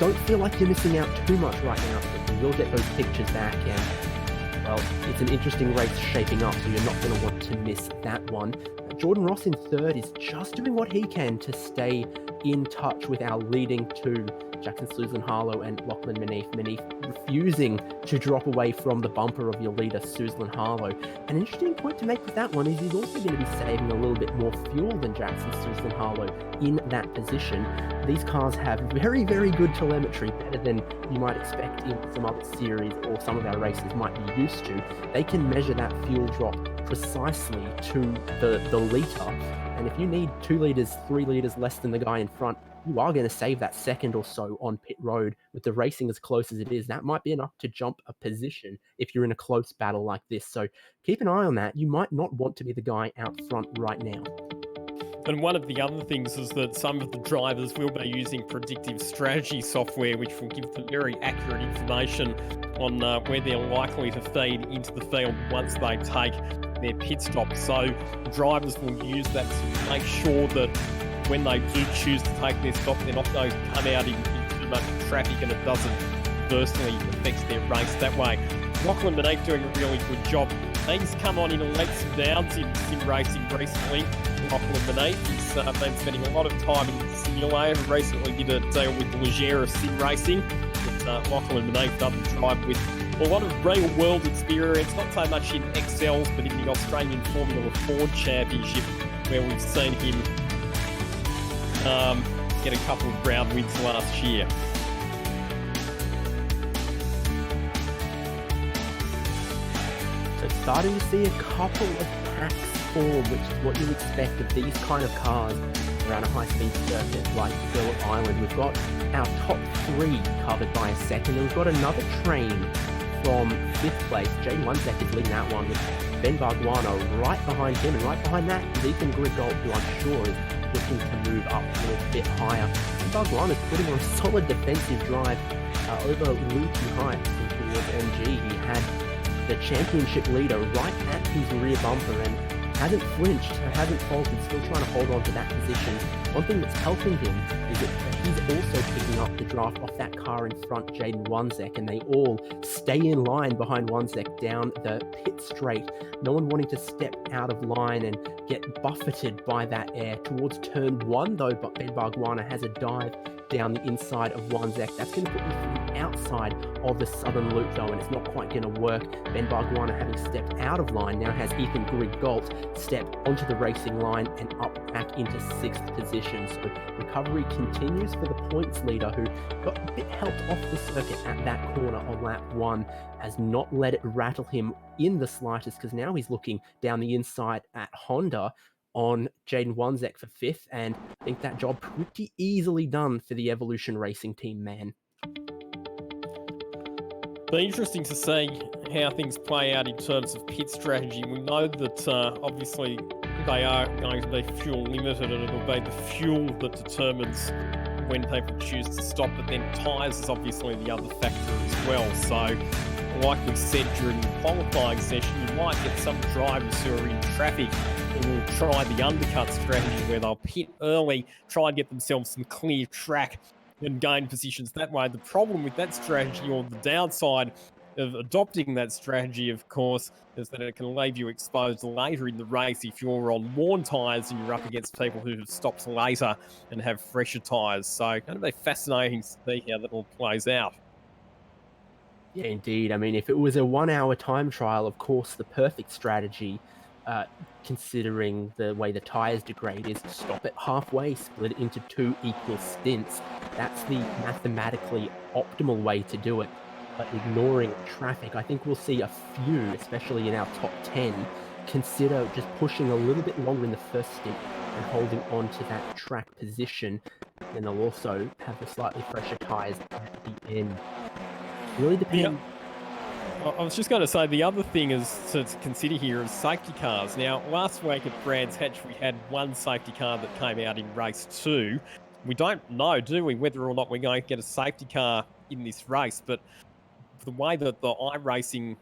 don't feel like you're missing out too much right now, but you will get those pictures back, and well, it's an interesting race shaping up, so you're not going to want to miss that one. Jordan Ross in 3rd is just doing what he can to stay in touch with our leading 2, Jackson Suzel and Harlow and Lachlan Beneath. Beneath refusing to drop away from the bumper of your leader, Suzel and Harlow. An interesting point to make with that one is he's also going to be saving a little bit more fuel than Jackson Suzel and Harlow in that position. These cars have very, very good telemetry, better than you might expect in some other series or some of our races might be used to. They can measure that fuel drop precisely to the litre, and if you need 2 litres, 3 litres less than the guy in front, you are going to save that second or so on pit road. With the racing as close as it is, that might be enough to jump a position if you're in a close battle like this. So keep an eye on that. You might not want to be the guy out front right now. And one of the other things is that some of the drivers will be using predictive strategy software, which will give them very accurate information on where they're likely to feed into the field once they take their pit stop. So drivers will use that to make sure that when they do choose to take their stop, they're not going to come out in too much traffic and it doesn't adversely affects their race that way. Lachlan Beneath doing a really good job. He's come on in leaps and bounds in sim racing recently. Lachlan Beneath, he's been spending a lot of time in the simulator. Recently did a deal with Legera Sim Racing. But Lachlan Beneath doesn't drive with a lot of real world experience, not so much in Excels, but in the Australian Formula Ford Championship, where we've seen him get a couple of round wins last year. So starting to see a couple of packs form, which is what you expect of these kind of cars around a high-speed circuit like Phillip Island. We've got our top 3 covered by a second, and we've got another train from 5th place. Jaden Wanzek is leading that one with Ben Barguana right behind him, and right behind that is Ethan Grigold, who I'm sure is looking to move up a little bit higher. And Barguana is putting on a solid defensive drive over Lucy Heights towards MG. He had the championship leader right at his rear bumper and hasn't flinched, hasn't faltered, still trying to hold on to that position. One thing that's helping him is that he's also picking up the draft off that car in front, Jaden Wanzek, and they all stay in line behind Wanzek down the pit straight. No one wanting to step out of line and get buffeted by that air. Towards turn 1 though, but Ben Barguana has a dive down the inside of Wanzek. That's going to put you to the outside of the southern loop though, and it's not quite going to work. Ben Barguana, having stepped out of line, now has Ethan Grigold step onto the racing line and up back into 6th position. So recovery continues for the points leader, who got a bit helped off the circuit at that corner on lap 1, has not let it rattle him in the slightest, because now he's looking down the inside at Honda on Jaden Wanzek for 5th, and I think that job pretty easily done for the Evolution Racing team, man. Be interesting to see how things play out in terms of pit strategy. We know that obviously they are going to be fuel limited, and it'll be the fuel that determines when people choose to stop, but then tyres is obviously the other factor as well. So like we said during the qualifying session, you might get some drivers who are in traffic who will try the undercut strategy where they'll pit early, try and get themselves some clear track and gain positions that way. The problem with that strategy, or the downside of adopting that strategy, of course, is that it can leave you exposed later in the race if you're on worn tyres and you're up against people who have stopped later and have fresher tyres. So it's going to be fascinating to see how that all plays out. Yeah, indeed. I mean, if it was a 1-hour time trial, of course, the perfect strategy, considering the way the tyres degrade, is to stop it halfway, split it into 2 equal stints. That's the mathematically optimal way to do it. But ignoring traffic, I think we'll see a few, especially in our top 10, consider just pushing a little bit longer in the first stint and holding on to that track position. And they'll also have the slightly fresher tyres at the end. Really depends. Yeah. I was just going to say, the other thing is to consider here is safety cars. Now, last week at Brands Hatch, we had one safety car that came out in race 2. We don't know, do we, whether or not we're going to get a safety car in this race, but the way that the iRacing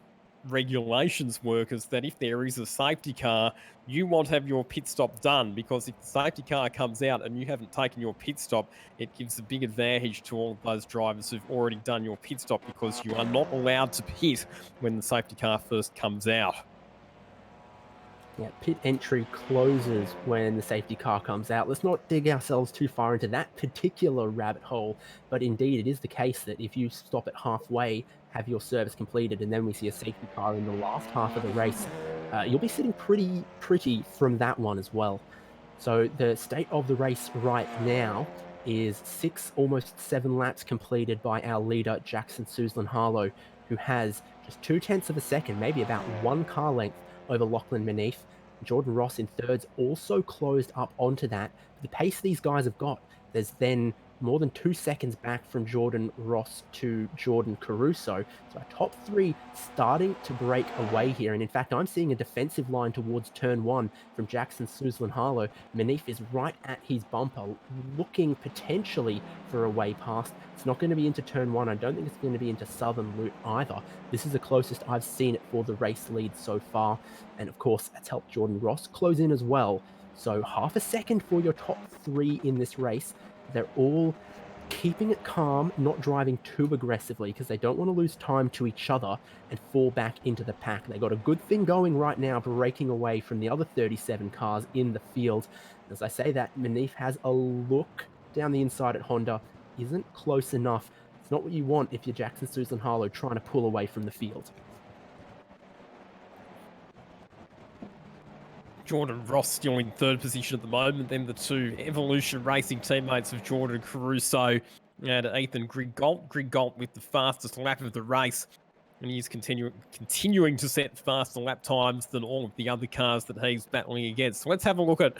regulations work is that if there is a safety car, you want to have your pit stop done, because if the safety car comes out and you haven't taken your pit stop, it gives a big advantage to all of those drivers who've already done your pit stop, because you are not allowed to pit when the safety car first comes out. Yeah, pit entry closes when the safety car comes out. Let's not dig ourselves too far into that particular rabbit hole, but indeed it is the case that if you stop it halfway, have your service completed, and then we see a safety car in the last half of the race, you'll be sitting pretty from that one as well. So the state of the race right now is 6, almost 7 laps completed by our leader, Jackson Suzlin-Harlow, who has just 0.2 of a second, maybe about 1 car length over Lachlan Menif. Jordan Ross in thirds also closed up onto that. The pace these guys have got, there's then more than 2 seconds back from Jordan Ross to Jordan Caruso. So our top 3 starting to break away here. And in fact, I'm seeing a defensive line towards turn 1 from Jackson Suzlin-Harlow. Menif is right at his bumper, looking potentially for a way past. It's not going to be into turn 1. I don't think it's going to be into Southern Loop either. This is the closest I've seen it for the race lead so far. And of course, that's helped Jordan Ross close in as well. So half a second for your top 3 in this race. They're all keeping it calm, not driving too aggressively because they don't want to lose time to each other and fall back into the pack. They got a good thing going right now, breaking away from the other 37 cars in the field. As I say that, Manif has a look down the inside at Honda, isn't close enough. It's not what you want if you're Jackson Susan Harlow trying to pull away from the field. Jordan Ross still in third position at the moment. Then the two Evolution Racing teammates of Jordan Caruso and Ethan Grigault. Grigault with the fastest lap of the race. And he's continuing to set faster lap times than all of the other cars that he's battling against. So let's have a look at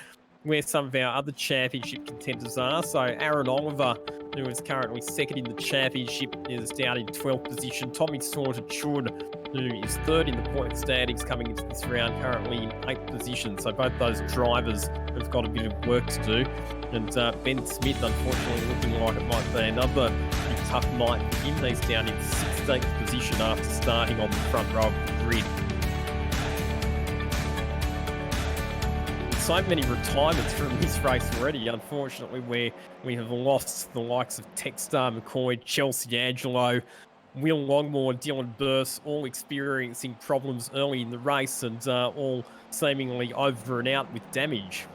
where some of our other championship contenders are. So Aaron Oliver, who is currently second in the championship, is down in 12th position. Tommy Sorter-Chun, who is third in the point standings coming into this round, currently in 8th position. So both those drivers have got a bit of work to do. And Ben Smith, unfortunately, looking like it might be another big tough night for him. He's down in 16th position after starting on the front row of the grid. So many retirements from this race already, unfortunately, where we have lost the likes of Techstar McCoy, Chelsea Angelo, Will Longmore, Dylan Burse, all experiencing problems early in the race and all seemingly over and out with damage.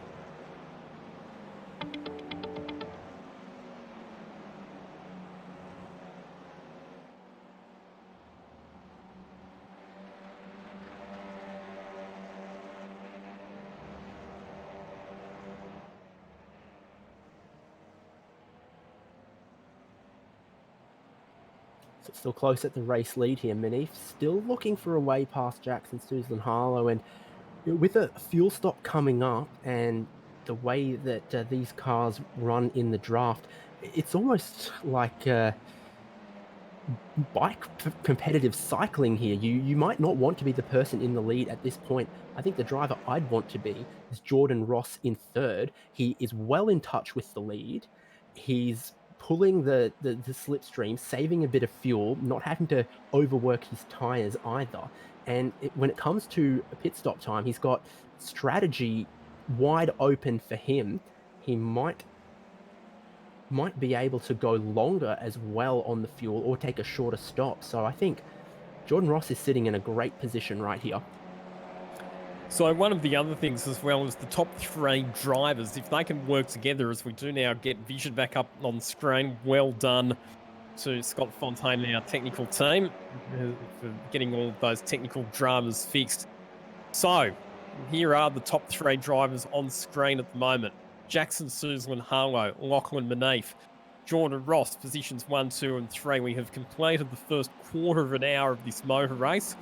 Still close at the race lead here. Manif still looking for a way past Jackson Susan Harlow, and with a fuel stop coming up and the way that these cars run in the draft, it's almost like bike competitive cycling here. You might not want to be the person in the lead at this point. I think the driver I'd want to be is Jordan Ross in third. He is well in touch with the lead. He's pulling the slipstream, saving a bit of fuel, not having to overwork his tires either. And when it comes to a pit stop time, he's got strategy wide open for him. He might be able to go longer as well on the fuel or take a shorter stop. So I think Jordan Ross is sitting in a great position right here. So one of the other things as well is the top three drivers, if they can work together, as we do now get vision back up on screen, well done to Scott Fontaine and our technical team for getting all of those technical dramas fixed. So here are the top three drivers on screen at the moment. Jackson Susan Harlow, Lachlan Manif, Jordan Ross, positions 1, 2 and 3. We have completed the first quarter of an hour of this motor race.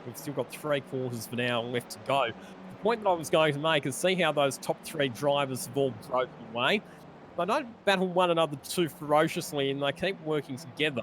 We've still got 3/4 of an hour left to go. The point that I was going to make is see how those top three drivers have all broken away. They don't battle one another too ferociously and they keep working together.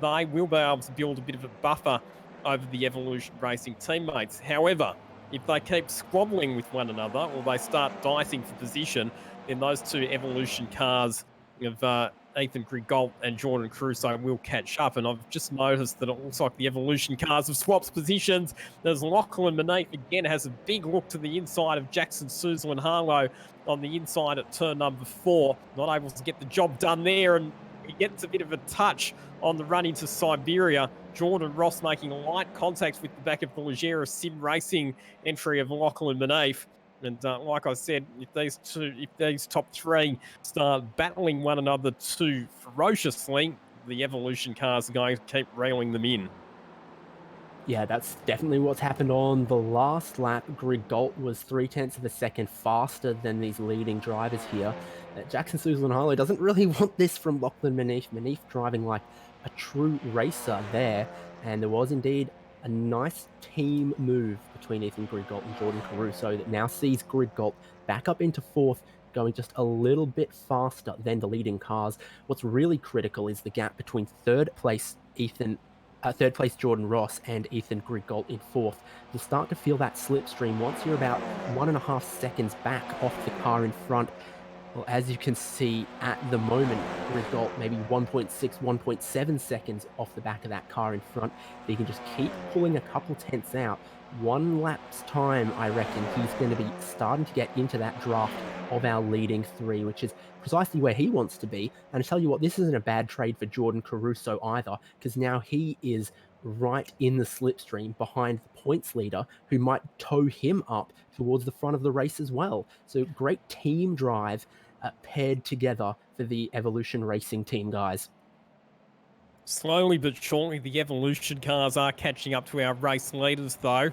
They will be able to build a bit of a buffer over the Evolution Racing teammates. However, if they keep squabbling with one another or they start dicing for position, then those two Evolution cars of Ethan Grigault and Jordan Caruso will catch up. And I've just noticed that it looks like the Evolution cars have swapped positions. There's Lachlan Manif again has a big look to the inside of Jackson Susan Harlow on the inside at turn number 4. Not able to get the job done there, and he gets a bit of a touch on the run into Siberia. Jordan Ross making light contact with the back of the Legera Sim Racing entry of Lachlan Manif. And like I said, if these top three start battling one another too ferociously, the Evolution cars are going to keep reeling them in. Yeah, that's definitely what's happened on the last lap. Grigault was 0.3 of a second faster than these leading drivers here. Jackson Susan Harlow doesn't really want this from Lachlan Manif. Manif driving like a true racer there. And there was indeed a nice team move between Ethan Grigault and Jordan Caruso that now sees Grigault back up into 4th, going just a little bit faster than the leading cars. What's really critical is the gap between third place Jordan Ross and Ethan Grigault in 4th. You'll start to feel that slipstream once you're about 1.5 seconds back off the car in front. Well, as you can see at the moment, Rigolt maybe 1.6, 1.7 seconds off the back of that car in front. If he can just keep pulling a couple tenths out, one lap's time, I reckon he's going to be starting to get into that draft of our leading three, which is precisely where he wants to be. And I tell you what, this isn't a bad trade for Jordan Caruso either, because now he is right in the slipstream behind the points leader, who might tow him up towards the front of the race as well. So great team drive paired together for the Evolution Racing team, guys. Slowly but surely, the Evolution cars are catching up to our race leaders, though.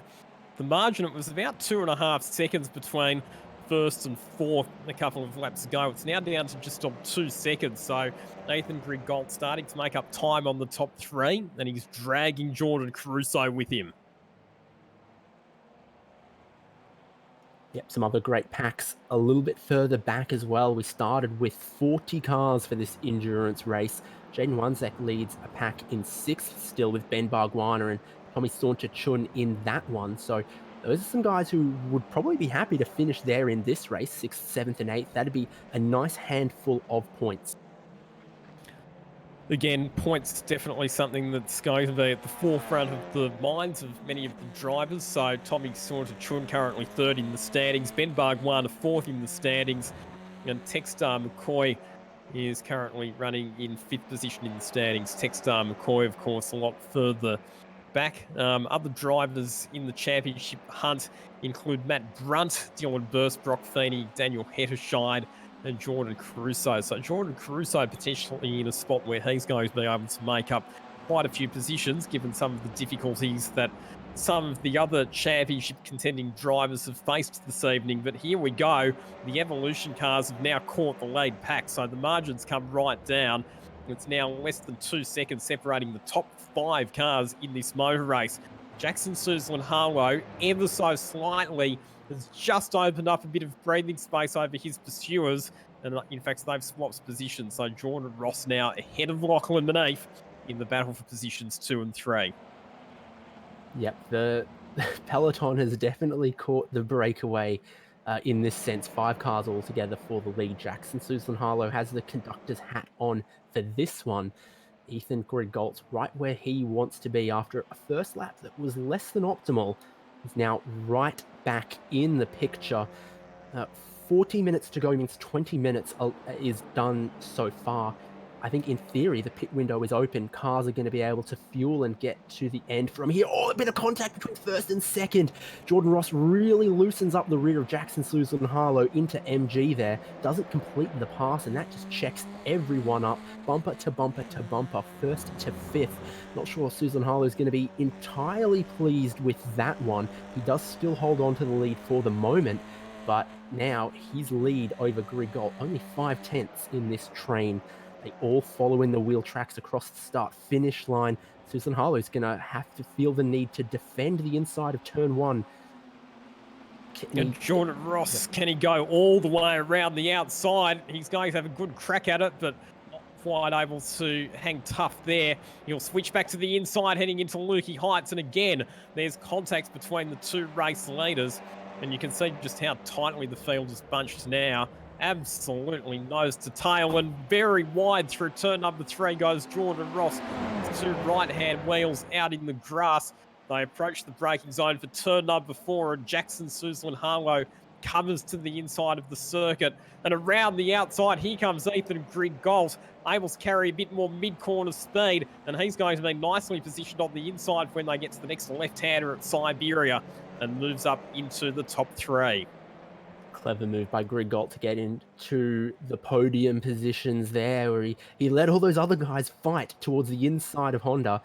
The margin, it was about 2.5 seconds between first and fourth a couple of laps ago. It's now down to just on 2 seconds. So Nathan Grigolt starting to make up time on the top three, and he's dragging Jordan Caruso with him. Yep, some other great packs a little bit further back as well. We started with 40 cars for this endurance race. Jaden Wanzek leads a pack in 6th still with Ben Bargwana and Tommy Saunter-Chun in that one. So those are some guys who would probably be happy to finish there in this race, 6th, 7th and 8th. That'd be a nice handful of points. Again, points definitely something that's going to be at the forefront of the minds of many of the drivers. So Tommy Saunter-Chun currently 3rd in the standings, Ben Bargwana 4th in the standings, and Techstar McCoy is currently running in 5th position in the standings. Techstar McCoy, of course, a lot further back. Other drivers in the championship hunt include Matt Brunt, Dylan Burst, Brock Feeney, Daniel Hetterscheid, and Jordan Caruso. So Jordan Caruso potentially in a spot where he's going to be able to make up quite a few positions, given some of the difficulties that some of the other championship contending drivers have faced this evening. But here we go. The Evolution cars have now caught the lead pack, so the margins come right down. It's now less than 2 seconds separating the top 5 cars in this motor race. Jackson Suzlin-Harlow, ever so slightly, has just opened up a bit of breathing space over his pursuers. And in fact, they've swapped positions. So Jordan Ross now ahead of Lachlan Beneath in the battle for positions 2 and 3. Yep, the peloton has definitely caught the breakaway in this sense. 5 cars altogether for the lead. Jackson Suzlin-Harlow has the conductor's hat on for this one. Ethan Grigolt's right where he wants to be after a first lap that was less than optimal. He's now right back in the picture. 40 minutes to go means 20 minutes is done so far. I think in theory, the pit window is open. Cars are going to be able to fuel and get to the end from here. Oh, a bit of contact between first and second. Jordan Ross really loosens up the rear of Jackson Suzlin-Harlow into MG there. Doesn't complete the pass, and that just checks everyone up. Bumper to bumper to bumper, first to fifth. Not sure Suzlin-Harlow is going to be entirely pleased with that one. He does still hold on to the lead for the moment, but now his lead over Grigolt, only 5 tenths in this train. They all follow in the wheel tracks across the start-finish line. Suzlin-Harlow is going to have to feel the need to defend the inside of turn 1. And Jordan Ross, can he go all the way around the outside? He's going to have a good crack at it, but not quite able to hang tough there. He'll switch back to the inside, heading into Lukey Heights. And again, there's contact between the 2 race leaders. And you can see just how tightly the field is bunched now. Absolutely nose to tail, and very wide through turn number 3 goes Jordan Ross. 2 right-hand wheels out in the grass. They approach the braking zone for turn number 4, and Jackson Suzlin-Harlow covers to the inside of the circuit. And around the outside, here comes Ethan Grigolt, able to carry a bit more mid-corner speed, and he's going to be nicely positioned on the inside when they get to the next left-hander at Siberia, and moves up into the top 3. Clever move by Grigolt to get into the podium positions there, where he let all those other guys fight towards the inside of Honda.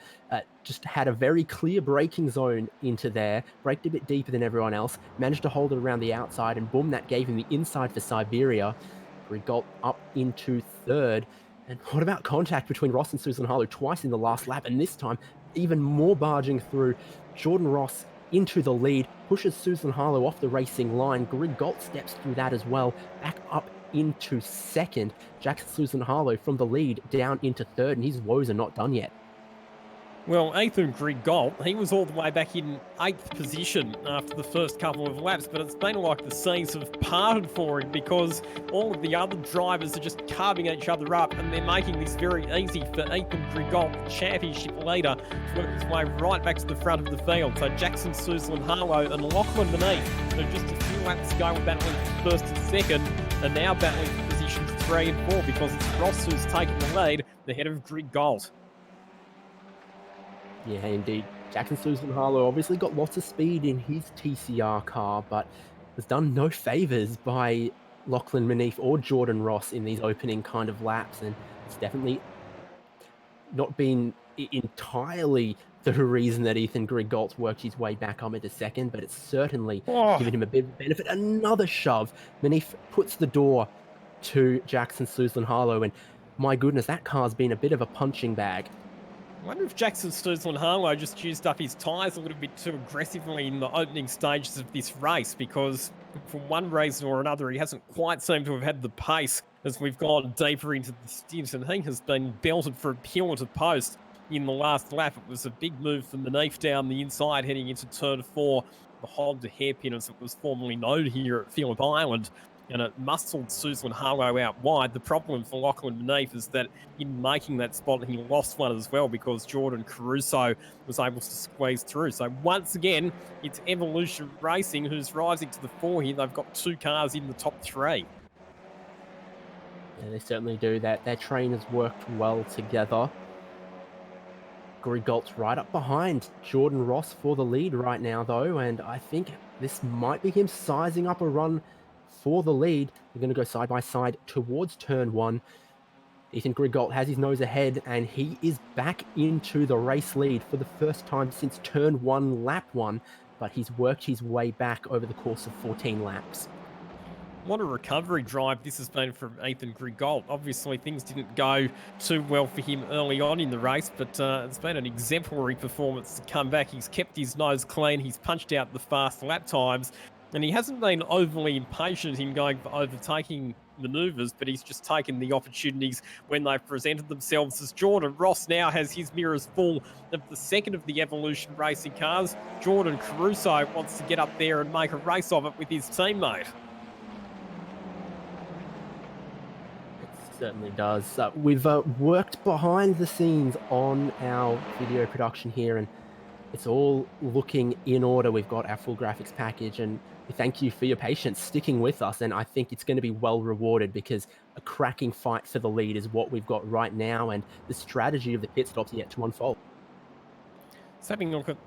Just had a very clear braking zone into there, braked a bit deeper than everyone else, managed to hold it around the outside, and boom, that gave him the inside for Siberia. Grigolt up into 3rd. And what about contact between Ross and Suzlin-Harlow twice in the last lap, and this time even more barging through. Jordan Ross into the lead, pushes Suzlin-Harlow off the racing line. Grigolt steps through that as well, back up into 2nd. Jackson Suzlin-Harlow from the lead down into 3rd, and his woes are not done yet. Well, Ethan Grigolt, he was all the way back in 8th position after the first couple of laps, but it's been like the seas have parted for him because all of the other drivers are just carving each other up, and they're making this very easy for Ethan Grigolt, the championship leader, to work his way right back to the front of the field. So Jackson Suzlin-Harlow and Lachlan Beneath, who just a few laps ago were battling for first and second, are now battling for positions 3 and 4 because it's Ross who's taken the lead ahead of Grigolt. Yeah, indeed. Jackson Suzlin-Harlow obviously got lots of speed in his TCR car, but was done no favours by Lachlan Beneath or Jordan Ross in these opening kind of laps, and it's definitely not been entirely the reason that Ethan Grigolt worked his way back up into second, but it's certainly given him a bit of benefit. Another shove. Beneath puts the door to Jackson Suzlin-Harlow, and my goodness, that car's been a bit of a punching bag. I wonder if Jackson Suzlin-Harlow just used up his tyres a little bit too aggressively in the opening stages of this race, because for one reason or another, he hasn't quite seemed to have had the pace as we've gone deeper into the stint, and he has been belted for a pillar to post in the last lap. It was a big move from Beneath down the inside heading into turn 4, the Honda hairpin as it was formerly known here at Phillip Island, and it muscled Suzlin-Harlow out wide. The problem for Lachlan Beneath is that in making that spot, he lost one as well because Jordan Caruso was able to squeeze through. So once again, it's Evolution Racing who's rising to the fore here. They've got 2 cars in the top 3. Yeah, they certainly do that. Their trainers worked well together. Grigolt's right up behind Jordan Ross for the lead right now, though, and I think this might be him sizing up a run for the lead. They're going to go side by side towards turn 1. Ethan Grigolt has his nose ahead, and he is back into the race lead for the first time since turn 1, lap 1, but he's worked his way back over the course of 14 laps. What a recovery drive this has been from Ethan Grigolt. Obviously, things didn't go too well for him early on in the race, but it's been an exemplary performance to come back. He's kept his nose clean, he's punched out the fast lap times, and he hasn't been overly impatient in going for overtaking manoeuvres, but he's just taken the opportunities when they've presented themselves. As Jordan Ross now has his mirrors full of the second of the Evolution Racing cars, Jordan Caruso wants to get up there and make a race of it with his teammate. Certainly does. We've worked behind the scenes on our video production here, and it's all looking in order. We've got our full graphics package, and we thank you for your patience sticking with us, and I think it's going to be well rewarded because a cracking fight for the lead is what we've got right now, and the strategy of the pit stops yet to unfold. Let's having a look at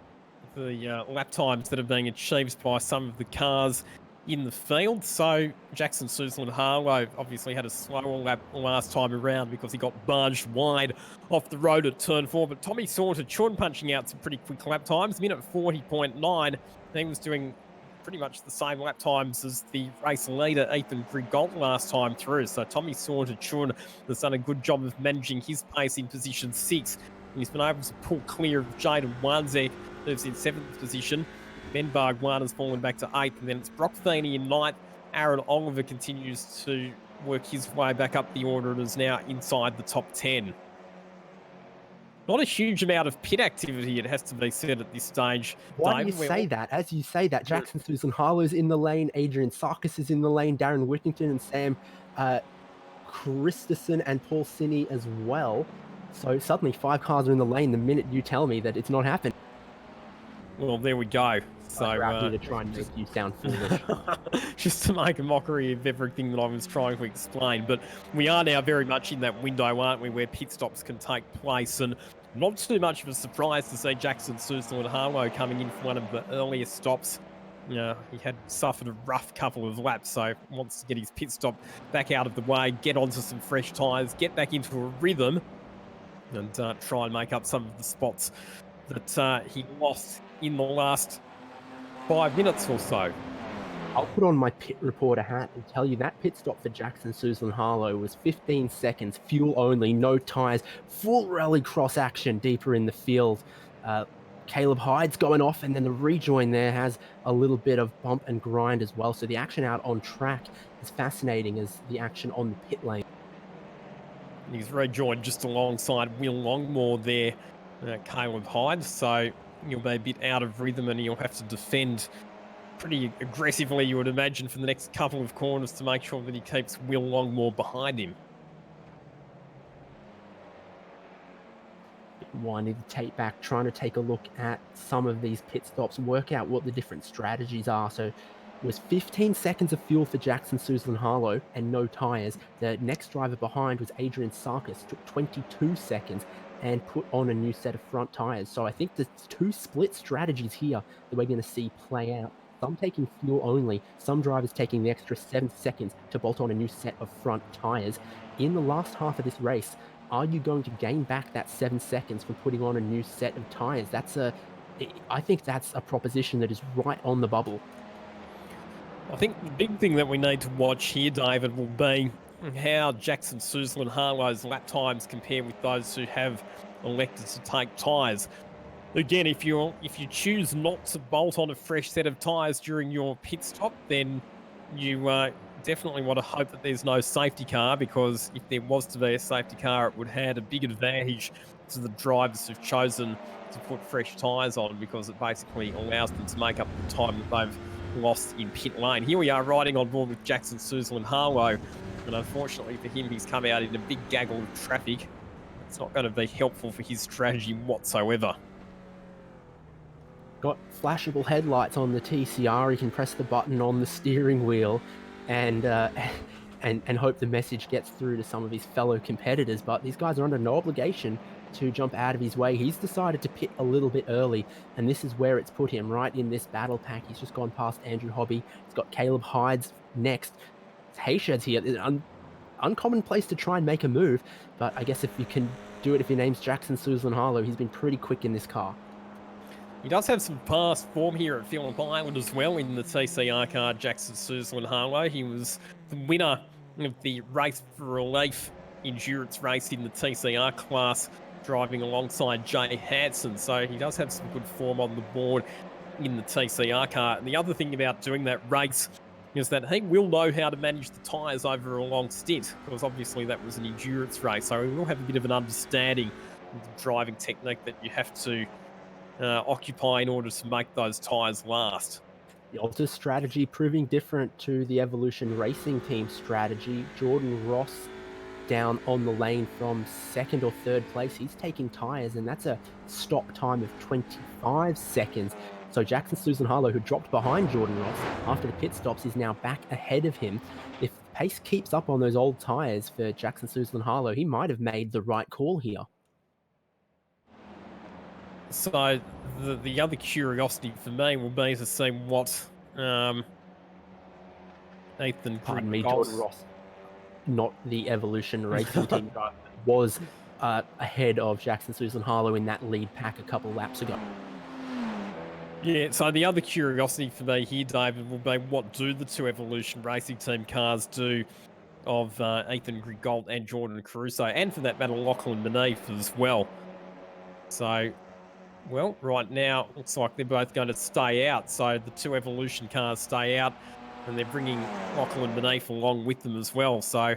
the lap times that are being achieved by some of the cars in the field. So Jackson Suzlin-Harlow obviously had a slower lap last time around because he got barged wide off the road at turn 4, but Tommy Saunter-Chun punching out some pretty quick lap times, minute 40.9. He was doing pretty much the same lap times as the race leader Ethan Grigolt last time through. So Tommy Saunter-Chun has done a good job of managing his pace in position 6. He's been able to pull clear of Jaden Wanzek, who's in 7th position. Ben Bargwan has fallen back to 8th, and then it's Brock Feeney in 9th. Aaron Oliver continues to work his way back up the order and is now inside the top 10. Not a huge amount of pit activity, it has to be said at this stage. Why do you say that? As you say that, Jackson Suzlin-Harlow's in the lane, Adrian Sarkis is in the lane, Darren Whittington and Sam Christensen and Paul Sinney as well. So suddenly 5 cars are in the lane the minute you tell me that it's not happening. Well, there we go. So to try and make you sound foolish. Just to make a mockery of everything that I was trying to explain. But we are now very much in that window, aren't we, where pit stops can take place. And not too much of a surprise to see Jackson Suzlin-Harlow coming in for one of the earliest stops. He had suffered a rough couple of laps, so wants to get his pit stop back out of the way, get onto some fresh tyres, get back into a rhythm, and try and make up some of the spots that he lost in the last 5 minutes or so. I'll put on my pit reporter hat and tell you that pit stop for Jackson Suzlin-Harlow was 15 seconds, fuel only, no tyres, full rally cross action deeper in the field. Caleb Hyde's going off, and then the rejoin there has a little bit of bump and grind as well. So the action out on track is fascinating as the action on the pit lane. He's rejoined just alongside Will Longmore there Caleb Hyde, so you'll be a bit out of rhythm and you'll have to defend pretty aggressively, you would imagine, for the next couple of corners to make sure that he keeps Will Longmore behind him. Winding the tape back, trying to take a look at some of these pit stops, work out what the different strategies are. So it was 15 seconds of fuel for Jackson Suzlin Harlow and no tyres. The next driver behind was Adrian Sarkis, took 22 seconds and put on a new set of front tyres. So I think there's two split strategies here that we're going to see play out. Some taking fuel only, some drivers taking the extra 7 seconds to bolt on a new set of front tyres. In the last half of this race, are you going to gain back that 7 seconds from putting on a new set of tyres? I think that's a proposition that is right on the bubble. I think the big thing that we need to watch here, David, will be how Jackson Suzlin Harlow's lap times compare with those who have elected to take tyres. Again, if you choose not to bolt on a fresh set of tyres during your pit stop, then you definitely want to hope that there's no safety car, because if there was to be a safety car, it would have a big advantage to the drivers who've chosen to put fresh tyres on, because it basically allows them to make up the time that they've lost in pit lane. Here we are riding on board with Jackson Suzlin Harlow, and unfortunately for him, he's come out in a big gaggle of traffic. It's not going to be helpful for his strategy whatsoever. Got flashable headlights on the TCR. You can press the button on the steering wheel and hope the message gets through to some of his fellow competitors. But these guys are under no obligation to jump out of his way. He's decided to pit a little bit early, and this is where it's put him, right in this battle pack. He's just gone past Andrew Hobby. He's got Caleb Hyde next. Hayshed's here. It's an uncommon place to try and make a move, but I guess if you can do it if your name's Jackson Suzlin Harlow, he's been pretty quick in this car. He does have some past form here at Phillip Island as well in the TCR car, Jackson Suzlin Harlow. He was the winner of the Race for Relief endurance race in the TCR class, driving alongside Jay Hansen. So he does have some good form on the board in the TCR car. And the other thing about doing that race is that he will know how to manage the tyres over a long stint, because obviously that was an endurance race. So he will have a bit of an understanding of the driving technique that you have to occupy in order to make those tyres last. The Alta strategy proving different to the Evolution Racing Team strategy. Jordan Ross down on the lane from second or third place. He's taking tyres, and that's a stop time of 25 seconds. So Jackson Suzlin Harlow, who dropped behind Jordan Ross after the pit stops, is now back ahead of him. If pace keeps up on those old tyres for Jackson Suzlin Harlow, he might have made the right call here. So the other curiosity for me will be to see what Ethan Pardon me, Jordan Ross, not the Evolution Racing Team driver, was ahead of Jackson Suzlin Harlow in that lead pack a couple laps ago. Yeah, so the other curiosity for me here, David, will be what do the two Evolution Racing Team cars do of Ethan Grigault and Jordan Caruso, and for that matter, Lachlan Beneath as well. So, well, right now, looks like they're both going to stay out. So the two Evolution cars stay out, and they're bringing Lachlan Beneath along with them as well. So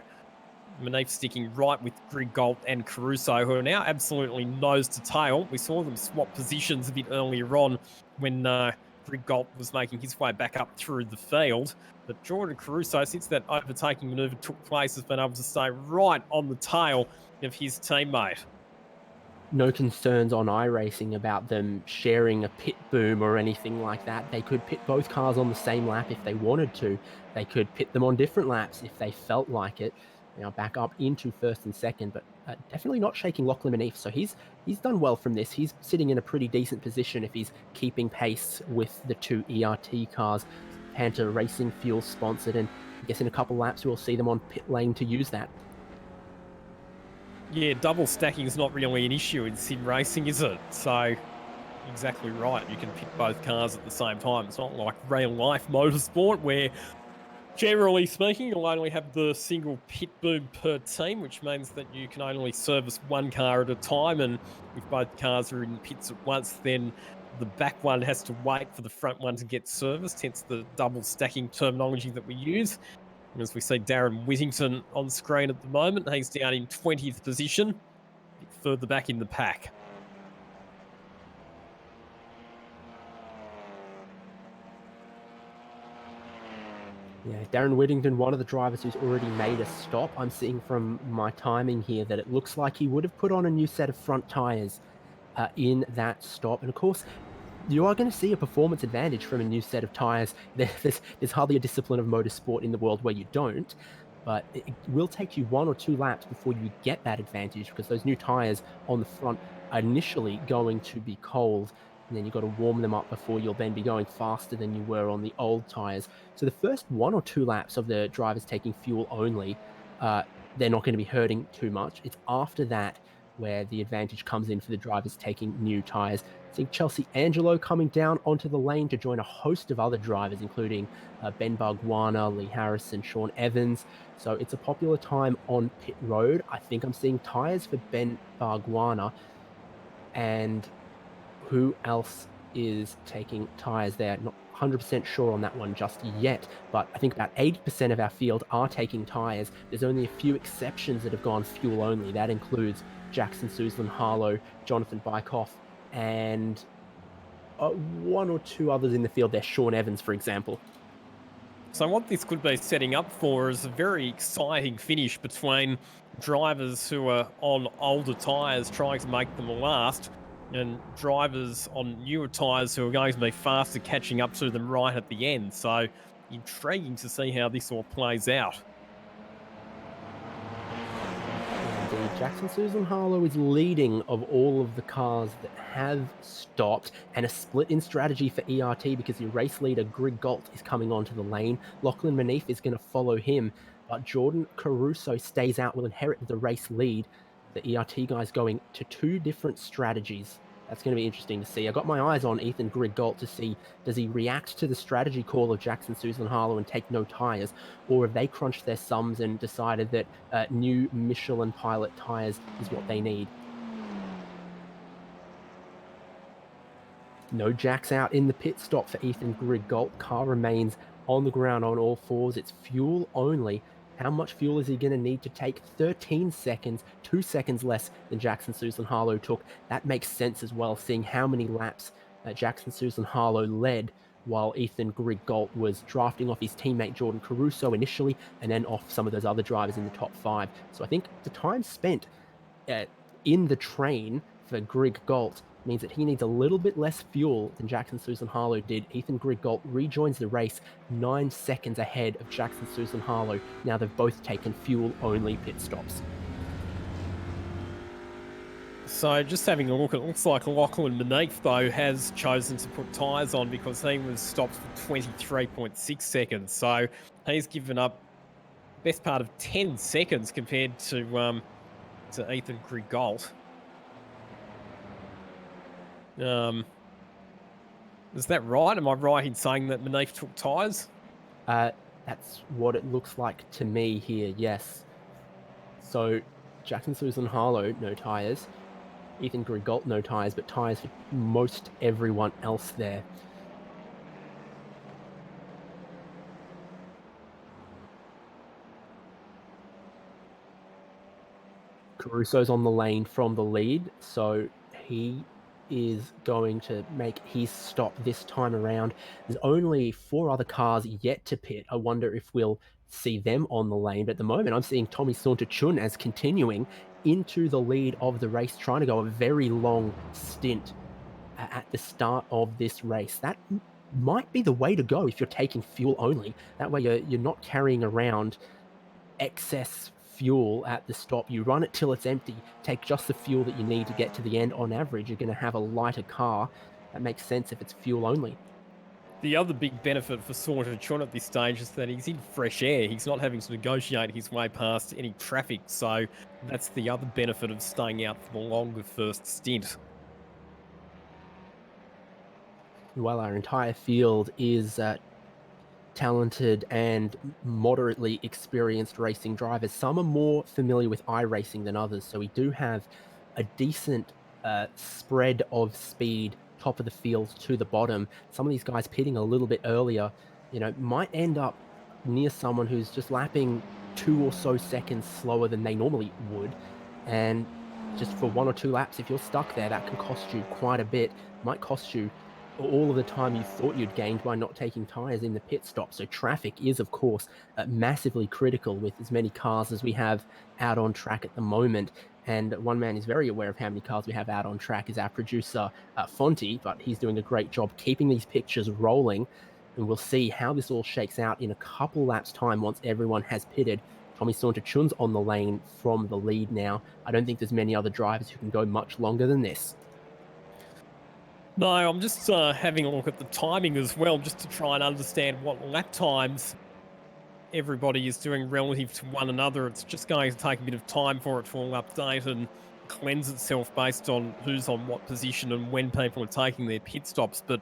Beneath sticking right with Grigault and Caruso, who are now absolutely nose to tail. We saw them swap positions a bit earlier on when Grigault was making his way back up through the field. But Jordan Caruso, since that overtaking manoeuvre took place, has been able to stay right on the tail of his teammate. No concerns on iRacing about them sharing a pit boom or anything like that. They could pit both cars on the same lap if they wanted to. They could pit them on different laps if they felt like it. Now back up into first and second, but definitely not shaking Lachlan Beneath. So he's done well from this. He's sitting in a pretty decent position if he's keeping pace with the two ERT cars. Panther Racing Fuel sponsored, and I guess in a couple laps we'll see them on pit lane to use that. Yeah, double stacking is not really an issue in sim racing, is it? So, exactly right. You can pit both cars at the same time. It's not like real life motorsport where, generally speaking, you'll only have the single pit boom per team, which means that you can only service one car at a time. And if both cars are in pits at once, then the back one has to wait for the front one to get serviced, hence the double stacking terminology that we use. As we see Darren Whittington on screen at the moment, he's down in 20th position, a bit further back in the pack. Yeah, Darren Whittington, one of the drivers who's already made a stop. I'm seeing from my timing here that it looks like he would have put on a new set of front tyres in that stop. And of course, you are going to see a performance advantage from a new set of tyres. There's hardly a discipline of motorsport in the world where you don't, but it will take you 1 or 2 laps before you get that advantage because those new tyres on the front are initially going to be cold, and then you've got to warm them up before you'll then be going faster than you were on the old tyres. So the first 1 or 2 laps of the drivers taking fuel only, they're not going to be hurting too much. It's after that where the advantage comes in for the drivers taking new tyres. Seeing Chelsea Angelo coming down onto the lane to join a host of other drivers, including Ben Bargwanna, Lee Harrison, Sean Evans. So it's a popular time on pit road. I think I'm seeing tyres for Ben Bargwanna. And who else is taking tyres there? Not 100% sure on that one just yet, but I think about 80% of our field are taking tyres. There's only a few exceptions that have gone fuel only. That includes Jackson Suzlin, Harlow, Jonathan Bykoff, and 1 or 2 others in the field there, Sean Evans, for example. So what this could be setting up for is a very exciting finish between drivers who are on older tyres trying to make them last, and drivers on newer tyres who are going to be faster catching up to them right at the end. So intriguing to see how this all plays out. Indeed, Jackson Susan Harlow is leading of all of the cars that have stopped, and a split in strategy for ERT because your race leader Greg Galt is coming onto the lane. Lachlan Manif is going to follow him, but Jordan Caruso stays out, will inherit the race lead. The ERT guys going to 2 different strategies. That's going to be interesting to see. I got my eyes on Ethan Greg Galt to see, does he react to the strategy call of Jackson Susan Harlow and take no tyres, or have they crunched their sums and decided that new Michelin Pilot tyres is what they need? No jacks out in the pit stop for Ethan Greg Galt. Car remains on the ground on all fours. It's fuel only. How much fuel is he going to need to take? 13 seconds, 2 seconds less than Jackson Susan Harlow took. That makes sense as well, seeing how many laps Jackson Susan Harlow led while Ethan Greg Galt was drafting off his teammate Jordan Caruso initially, and then off some of those other drivers in the top 5. So I think the time spent in the train for Greg Galt means that he needs a little bit less fuel than Jackson Susan Harlow did. Ethan Greg Galt rejoins the race 9 seconds ahead of Jackson Susan Harlow. Now they've both taken fuel-only pit stops. So just having a look, it looks like Lachlan Manif, though, has chosen to put tyres on because he was stopped for 23.6 seconds. So he's given up the best part of 10 seconds compared to Ethan Greg Galt. Is that right? Am I right in saying that Manif took tyres? That's what it looks like to me here, yes. So Jackson Susan Harlow, no tyres. Ethan Greg Galt, no tyres, but tyres for most everyone else there. Caruso's on the lane from the lead, so he is going to make his stop this time around. There's only 4 other cars yet to pit. I wonder if we'll see them on the lane, but at the moment I'm seeing Tommy Saunter-Chun as continuing into the lead of the race, trying to go a very long stint at the start of this race. That might be the way to go if you're taking fuel only. That way you're not carrying around excess fuel at the stop. You run it till it's empty, take just the fuel that you need to get to the end. On average, you're going to have a lighter car. That makes sense if it's fuel only. The other big benefit for Saunter-Chun at this stage is that he's in fresh air. He's not having to negotiate his way past any traffic, so that's the other benefit of staying out for the longer first stint. Well, our entire field is talented and moderately experienced racing drivers. Some are more familiar with iRacing than others, so we do have a decent spread of speed, top of the field to the bottom. Some of these guys pitting a little bit earlier, might end up near someone who's just lapping 2 or so seconds slower than they normally would, and just for 1 or 2 laps, if you're stuck there, that can cost you quite a bit. Might cost you all of the time you thought you'd gained by not taking tyres in the pit stop. So traffic is, of course, massively critical with as many cars as we have out on track at the moment. And one man is very aware of how many cars we have out on track is our producer, Fonty, but he's doing a great job keeping these pictures rolling. And we'll see how this all shakes out in a couple laps' time once everyone has pitted. Tommy Saunter-Chun's on the lane from the lead now. I don't think there's many other drivers who can go much longer than this. No, I'm just having a look at the timing as well, just to try and understand what lap times everybody is doing relative to one another. It's just going to take a bit of time for it to all update and cleanse itself based on who's on what position and when people are taking their pit stops. But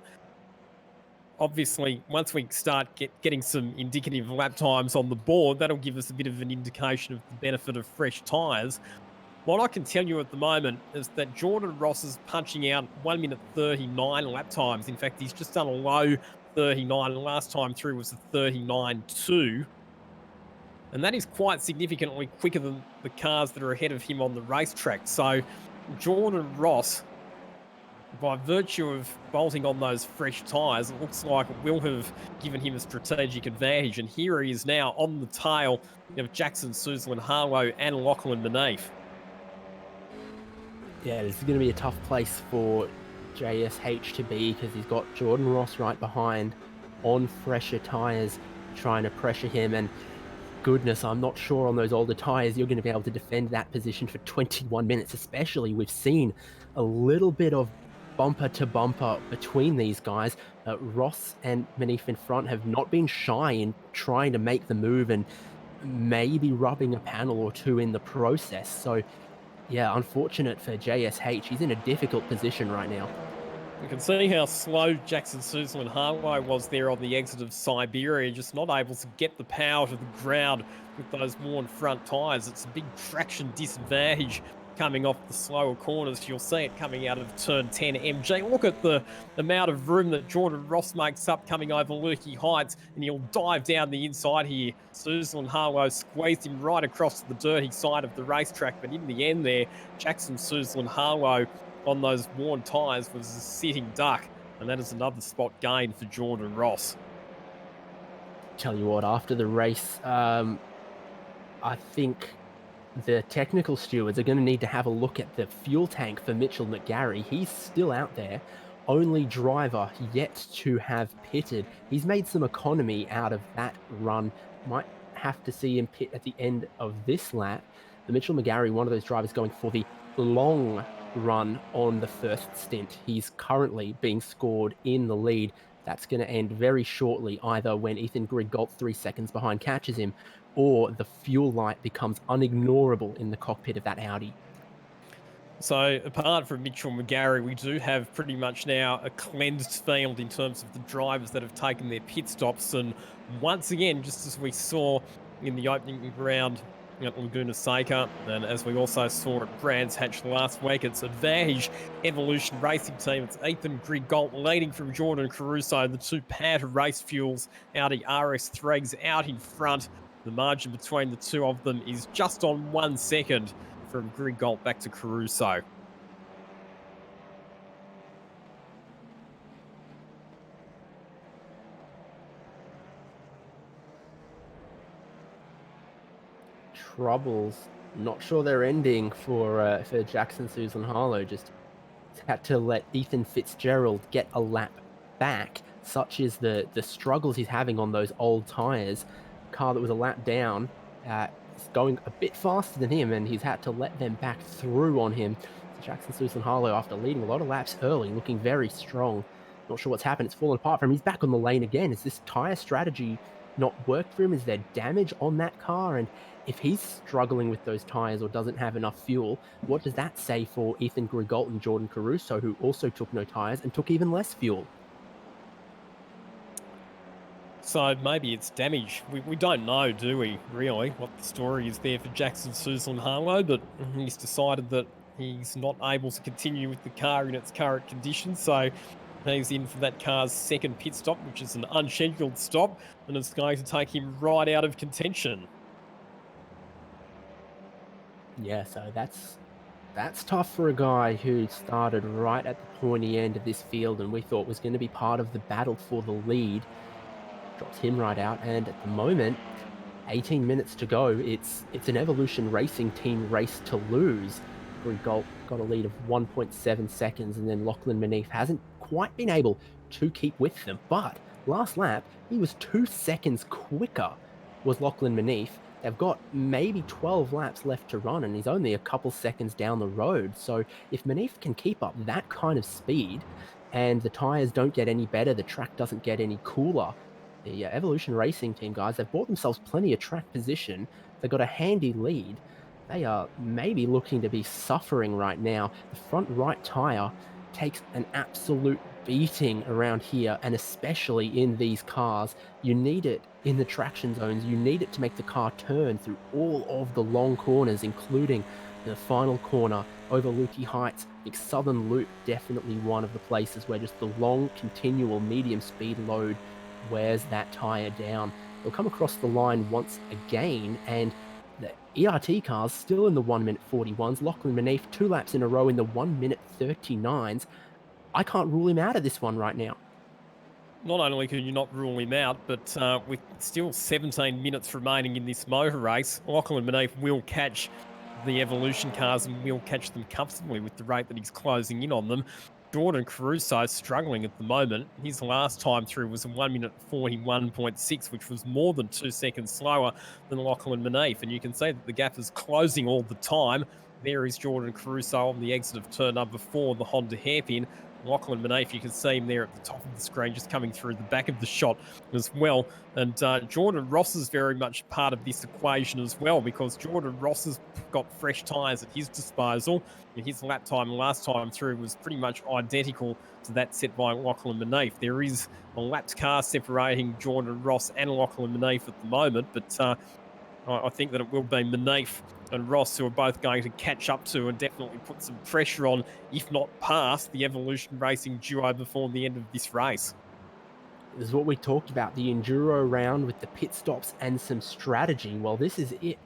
obviously, once we start getting some indicative lap times on the board, that'll give us a bit of an indication of the benefit of fresh tyres. What I can tell you at the moment is that Jordan Ross is punching out 1 minute 39 lap times. In fact, he's just done a low 39. Last time through was a 39.2. And that is quite significantly quicker than the cars that are ahead of him on the racetrack. So Jordan Ross, by virtue of bolting on those fresh tyres, it looks like it will have given him a strategic advantage. And here he is now on the tail of Jackson Suzlin-Harlow and Lachlan Beneath. Yeah, this is going to be a tough place for JSH to be because he's got Jordan Ross right behind on fresher tyres trying to pressure him. And goodness, I'm not sure on those older tyres you're going to be able to defend that position for 21 minutes, especially we've seen a little bit of bumper to bumper between these guys. Ross and Beneath in front have not been shy in trying to make the move and maybe rubbing a panel or two in the process. So yeah, unfortunate for JSH. He's in a difficult position right now. You can see how slow Jackson Suzlin-Harlow was there on the exit of Siberia, just not able to get the power to the ground with those worn front tyres. It's a big traction disadvantage coming off the slower corners. You'll see it coming out of turn 10 MG. Look at the amount of room that Jordan Ross makes up coming over Lukey Heights, and he'll dive down the inside here. Suzlin-Harlow squeezed him right across to the dirty side of the racetrack, but in the end there, Jackson Suzlin-Harlow on those worn tyres was a sitting duck, and that is another spot gain for Jordan Ross. Tell you what, after the race, I think the technical stewards are going to need to have a look at the fuel tank for Mitchell McGarry. He's still out there, only driver yet to have pitted. He's made some economy out of that run. Might have to see him pit at the end of this lap. The Mitchell McGarry, one of those drivers going for the long run on the first stint. He's currently being scored in the lead. That's going to end very shortly, either when Ethan Griggolt 3 seconds behind catches him, or the fuel light becomes unignorable in the cockpit of that Audi. So apart from Mitchell McGarry, we do have pretty much now a cleansed field in terms of the drivers that have taken their pit stops. And once again, just as we saw in the opening round at Laguna Seca, and as we also saw at Brands Hatch last week, it's Advantage Evolution Racing Team. It's Ethan Griggolt leading from Jordan Caruso. The two Panther Race Fuels Audi RS3s out in front. The margin between the two of them is just on 1 second from Griggolt back to Caruso. Troubles, not sure they're ending for Jackson Suzlin-Harlow. Just had to let Ethan Fitzgerald get a lap back. Such is the struggles he's having on those old tyres. Car that was a lap down is going a bit faster than him, and he's had to let them back through on him. So Jackson Suzlin-Harlow, after leading a lot of laps early, looking very strong. Not sure what's happened. It's fallen apart for him. He's back on the lane again. Is this tyre strategy not worked for him? Is there damage on that car? And if he's struggling with those tyres or doesn't have enough fuel, what does that say for Ethan Griggolt and Jordan Caruso, who also took no tyres and took even less fuel? So maybe it's damage. We don't know, do we, really, what the story is there for Jackson Suzlin-Harlow, but he's decided that he's not able to continue with the car in its current condition, so he's in for that car's second pit stop, which is an unscheduled stop, and it's going to take him right out of contention. Yeah, so that's That's tough for a guy who started right at the pointy end of this field and we thought was going to be part of the battle for the lead. Drops him right out, and at the moment, 18 minutes to go. It's an Evolution Racing team race to lose. Greg Galt got a lead of 1.7 seconds, and then Lachlan Manif hasn't quite been able to keep with them. But last lap, he was 2 seconds quicker, was Lachlan Manif. They've got maybe 12 laps left to run, and he's only a couple seconds down the road. So if Manif can keep up that kind of speed, and the tyres don't get any better, the track doesn't get any cooler, the Evolution Racing team, guys, they've bought themselves plenty of track position. They've got a handy lead. They are maybe looking to be suffering right now. The front right tyre takes an absolute beating around here, and especially in these cars. You need it in the traction zones. You need it to make the car turn through all of the long corners, including the final corner over Lukey Heights. I think Southern Loop, definitely one of the places where just the long, continual, medium speed load wears that tyre down. They'll come across the line once again, and the ERT cars still in the 1 minute 41s. Lachlan Manif 2 laps in a row in the 1 minute 39s. I can't rule him out of this one right now. Not only can you not rule him out, but with still 17 minutes remaining in this motor race, Lachlan Manif will catch the Evolution cars and will catch them comfortably with the rate that he's closing in on them. Jordan Caruso struggling at the moment. His last time through was a 1 minute 41.6, which was more than 2 seconds slower than Lachlan Manif. And you can see that the gap is closing all the time. There is Jordan Caruso on the exit of turn number 4, the Honda hairpin. Lachlan Manif, you can see him there at the top of the screen, just coming through the back of the shot as well. And Jordan Ross is very much part of this equation as well, because Jordan Ross has got fresh tyres at his disposal. And his lap time last time through was pretty much identical to that set by Lachlan Manif. There is a lapped car separating Jordan Ross and Lachlan Manif at the moment, but I think that it will be Manif and Ross who are both going to catch up to and definitely put some pressure on, if not past, the Evolution Racing duo before the end of this race. This is what we talked about, the enduro round with the pit stops and some strategy. Well, this is it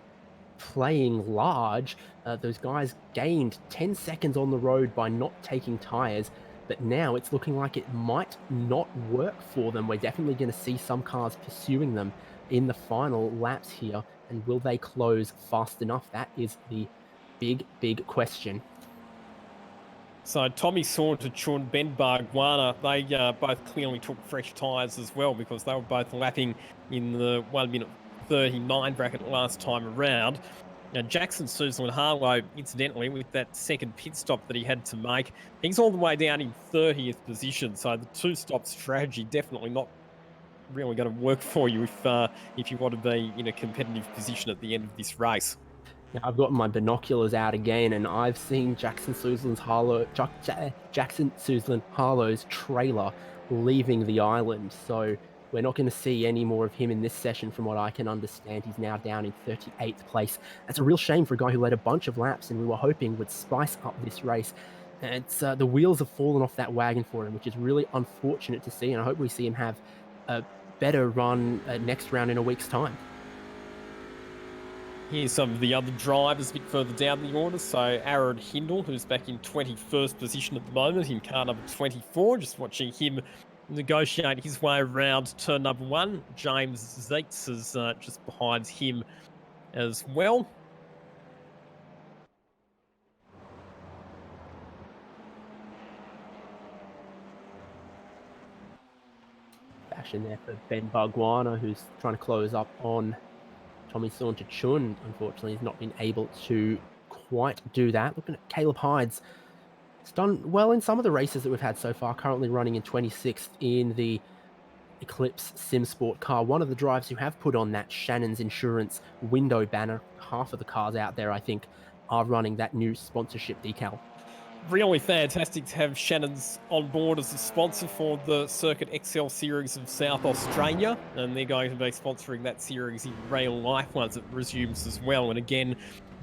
playing large. Those guys gained 10 seconds on the road by not taking tyres, but now it's looking like it might not work for them. We're definitely going to see some cars pursuing them in the final laps here, and will they close fast enough? That is the big, big question. So Tommy Saunter, Chun, Ben Bargwana, they both clearly took fresh tyres as well, because they were both lapping in the 1 minute 39 bracket last time around. Now, Jackson Suzlin Harlow, incidentally, with that second pit stop that he had to make, he's all the way down in 30th position. So the 2-stop strategy definitely not really going to work for you if you want to be in a competitive position at the end of this race. Now, I've got my binoculars out again, and I've seen Jackson Suzlin Harlow's trailer leaving the island. So we're not going to see any more of him in this session, from what I can understand. He's now down in 38th place. That's a real shame for a guy who led a bunch of laps and we were hoping would spice up this race. And it's the wheels have fallen off that wagon for him, which is really unfortunate to see. And I hope we see him have a better run next round in a week's time. Here's some of the other drivers a bit further down the order. So Aaron Hindle, who's back in 21st position at the moment in car number 24. Just watching him negotiate his way around turn number 1. James Zeitz is just behind him as well. Bash in there for Ben Bargwana, who's trying to close up on Tommy Saunter Chun. Unfortunately, he's not been able to quite do that. Looking at Caleb Hydes, it's done well in some of the races that we've had so far, currently running in 26th in the Eclipse Sim Sport car. One of the drivers who have put on that Shannon's Insurance window banner. Half of the cars out there, I think, are running that new sponsorship decal. Really fantastic to have Shannon's on board as a sponsor for the Circuit Excel series of South Australia, and they're going to be sponsoring that series in real life once it resumes as well. And again,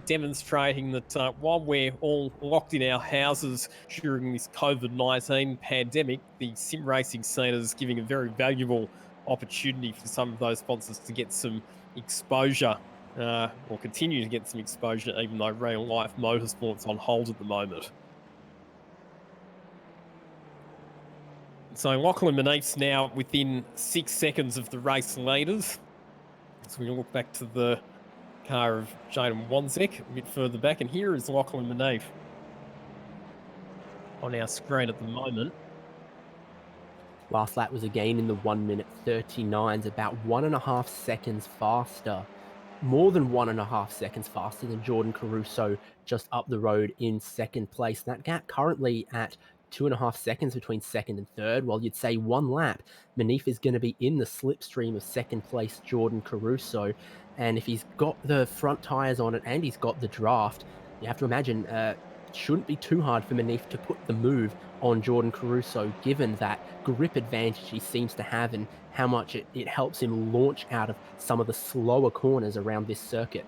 demonstrating that while we're all locked in our houses during this COVID-19 pandemic, the sim racing scene is giving a very valuable opportunity for some of those sponsors to get some exposure will continue to get some exposure, even though real life motorsport's on hold at the moment. So Lachlan Manif's now within 6 seconds of the race leaders. So we look back to the car of Jaden Wanzek a bit further back, and here is Lachlan Manif on our screen at the moment. Last lap was again in the 1:39s, about 1.5 seconds faster. More than 1.5 seconds faster than Jordan Caruso just up the road in second place. That gap currently at 2.5 seconds between second and third. While you'd say one lap, Manif is going to be in the slipstream of second place Jordan Caruso. And if he's got the front tyres on it and he's got the draft, you have to imagine it shouldn't be too hard for Manif to put the move on Jordan Caruso, given that grip advantage he seems to have and how much it helps him launch out of some of the slower corners around this circuit.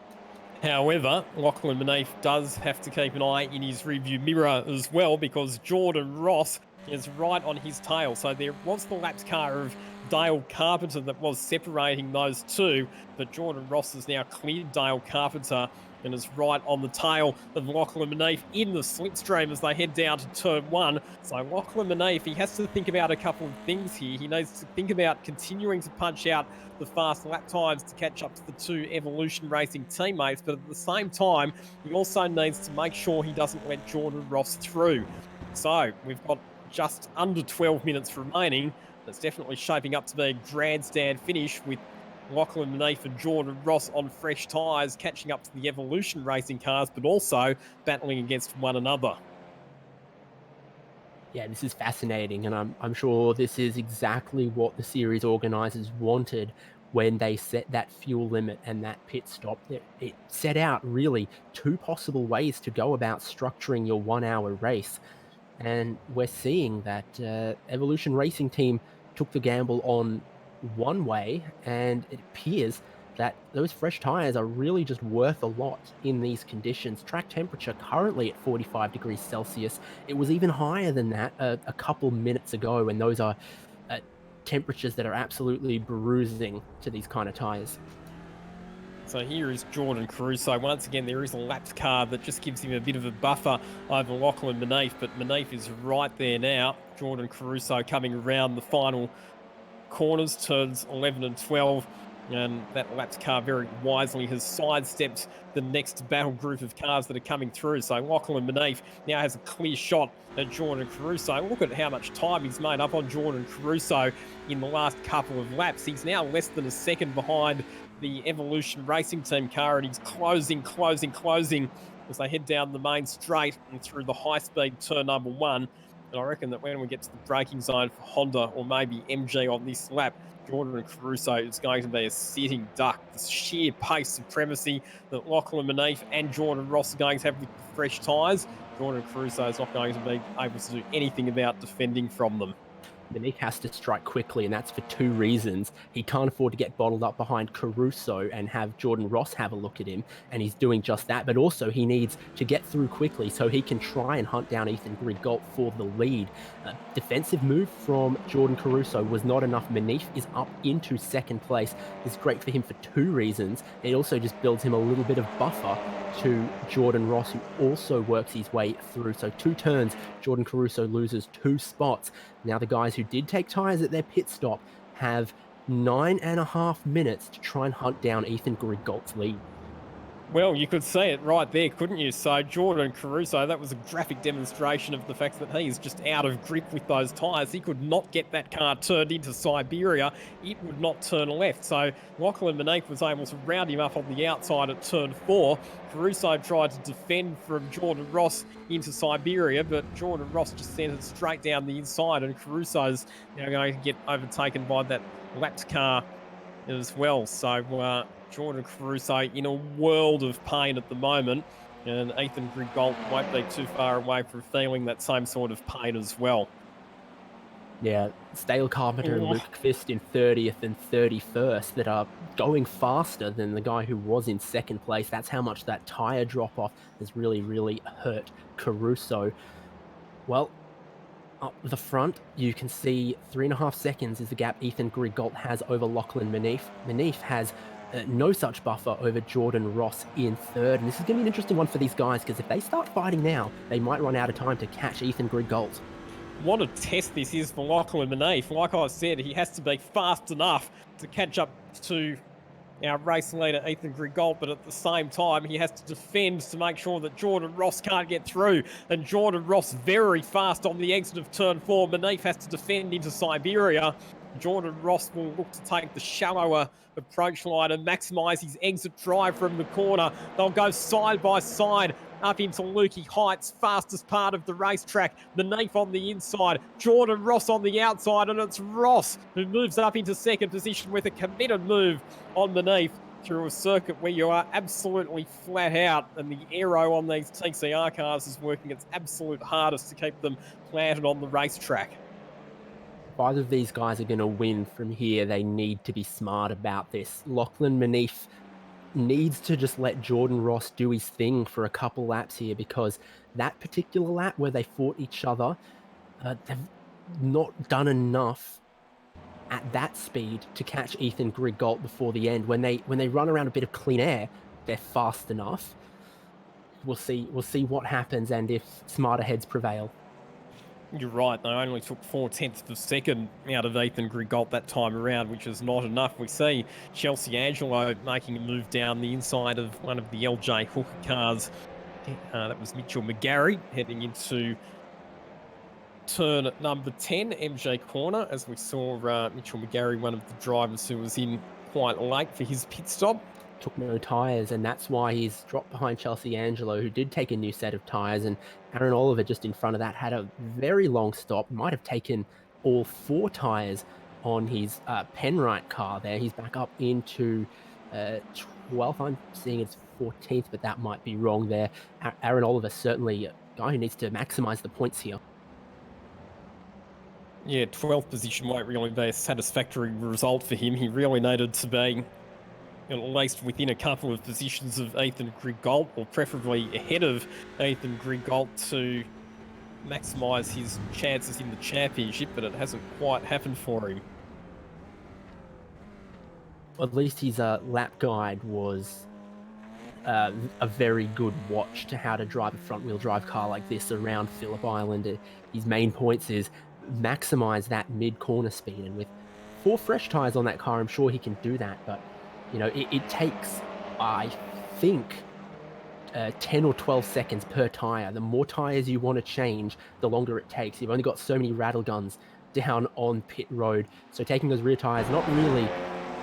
However, Lachlan Manif does have to keep an eye in his rearview mirror as well, because Jordan Ross is right on his tail. So there was the lapped car of Dale Carpenter that was separating those two, but Jordan Ross has now cleared Dale Carpenter and is right on the tail of Lachlan Manif in the slipstream as they head down to turn one. So Lachlan Manif, he has to think about a couple of things here. He needs to think about continuing to punch out the fast lap times to catch up to the two Evolution Racing teammates, but at the same time, he also needs to make sure he doesn't let Jordan Ross through. So we've got just under 12 minutes remaining. It's definitely shaping up to be a grandstand finish with Lachlan Manif and Jordan Ross on fresh tyres, catching up to the Evolution Racing cars, but also battling against one another. Yeah, this is fascinating, and I'm sure this is exactly what the series organisers wanted when they set that fuel limit and that pit stop. It set out really two possible ways to go about structuring your 1 hour race. And we're seeing that Evolution Racing Team took the gamble on one way, and it appears that those fresh tyres are really just worth a lot in these conditions. Track temperature currently at 45 degrees Celsius. It was even higher than that a couple minutes ago, and those are temperatures that are absolutely bruising to these kind of tyres. So here is Jordan Caruso. Once again, there is a lapped car that just gives him a bit of a buffer over Lachlan Manif, but Manif is right there now. Jordan Caruso coming around the final corners, turns 11 and 12, and that lapped car very wisely has sidestepped the next battle group of cars that are coming through. So Lachlan Manif now has a clear shot at Jordan Caruso. Look at how much time he's made up on Jordan Caruso in the last couple of laps. He's now less than a second behind the Evolution Racing Team car, and he's closing as they head down the main straight and through the high-speed turn number one. And I reckon that when we get to the braking zone for Honda or maybe MG on this lap, Jordan Caruso is going to be a sitting duck. The sheer pace supremacy that Lachlan Manif and Jordan Ross are going to have with the fresh tyres, Jordan Caruso is not going to be able to do anything about defending from them. Manif has to strike quickly, and that's for two reasons. He can't afford to get bottled up behind Caruso and have Jordan Ross have a look at him, and he's doing just that, but also he needs to get through quickly so he can try and hunt down Ethan Grigalt for the lead. Defensive move from Jordan Caruso was not enough. Manif is up into second place. It's great for him for two reasons. It also just builds him a little bit of buffer to Jordan Ross, who also works his way through. So 2 turns, Jordan Caruso loses 2 spots. Now the guys who did take tyres at their pit stop have 9.5 minutes to try and hunt down Ethan Grigalt's lead. Well, you could see it right there, couldn't you? So Jordan Caruso, that was a graphic demonstration of the fact that he is just out of grip with those tyres. He could not get that car turned into Siberia. It would not turn left. So Lachlan Manif was able to round him up on the outside at turn 4. Caruso tried to defend from Jordan Ross into Siberia, but Jordan Ross just sent it straight down the inside, and Caruso's now going to get overtaken by that lapped car as well. So Jordan Caruso in a world of pain at the moment, and Ethan Grigalt won't be too far away from feeling that same sort of pain as well. Yeah, it's Dale Carpenter and Luke Kvist in 30th and 31st that are going faster than the guy who was in second place. That's how much that tyre drop-off has really, really hurt Caruso. Well, up the front, you can see 3.5 seconds is the gap Ethan Grigalt has over Lachlan Manif. Manif has no such buffer over Jordan Ross in third. And this is going to be an interesting one for these guys, because if they start fighting now, they might run out of time to catch Ethan Griggolt. What a test this is for Lachlan Manif. Like I said, he has to be fast enough to catch up to our race leader, Ethan Griggolt, but at the same time, he has to defend to make sure that Jordan Ross can't get through. And Jordan Ross very fast on the exit of turn 4. Manif has to defend into Siberia. Jordan Ross will look to take the shallower approach line and maximise his exit drive from the corner. They'll go side by side up into Lukey Heights, fastest part of the racetrack. Manif on the inside, Jordan Ross on the outside, and it's Ross who moves up into second position with a committed move on Manif through a circuit where you are absolutely flat out, and the aero on these TCR cars is working its absolute hardest to keep them planted on the racetrack. If either of these guys are going to win from here, they need to be smart about this. Lachlan Manif needs to just let Jordan Ross do his thing for a couple laps here, because that particular lap where they fought each other, they've not done enough at that speed to catch Ethan Griggolt before the end. When they run around a bit of clean air, they're fast enough. We'll see what happens and if smarter heads prevail. You're right, they only took 4/10 of a second out of Ethan Griggolt that time around, which is not enough. We see Chelsea Angelo making a move down the inside of one of the LJ Hooker cars. That was Mitchell McGarry heading into turn number 10, MJ corner, as we saw Mitchell McGarry, one of the drivers who was in quite late for his pit stop. Took no tyres, and that's why he's dropped behind Chelsea Angelo, who did take a new set of tyres, and Aaron Oliver just in front of that had a very long stop, might have taken all 4 tyres on his Penrite car there. He's back up into 12th. I'm seeing it's 14th, but that might be wrong there. Aaron Oliver certainly a guy who needs to maximise the points here. Yeah, 12th position won't really be a satisfactory result for him. He really needed to be at least within a couple of positions of Ethan Griggolt, or preferably ahead of Ethan Griggolt, to maximise his chances in the championship, but it hasn't quite happened for him. At least his lap guide was a very good watch to how to drive a front-wheel drive car like this around Phillip Island. His main points is maximise that mid-corner speed, and with 4 fresh tyres on that car, I'm sure he can do that, but you know, it takes, I think, 10 or 12 seconds per tyre. The more tyres you want to change, the longer it takes. You've only got so many rattle guns down on pit road, so taking those rear tyres, not really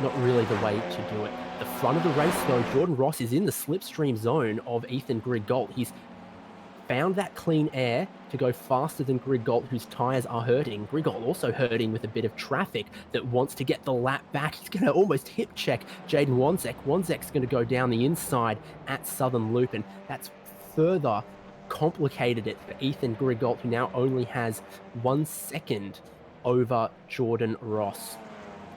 the way to do it. The front of the race, though, Jordan Ross is in the slipstream zone of Ethan Griggolt. He's found that clean air to go faster than Griggolt, whose tyres are hurting. Griggolt also hurting with a bit of traffic that wants to get the lap back. He's going to almost hip check Jaden Wanzek. Wanzek's going to go down the inside at Southern Loop, and that's further complicated it for Ethan Griggolt, who now only has 1 second over Jordan Ross.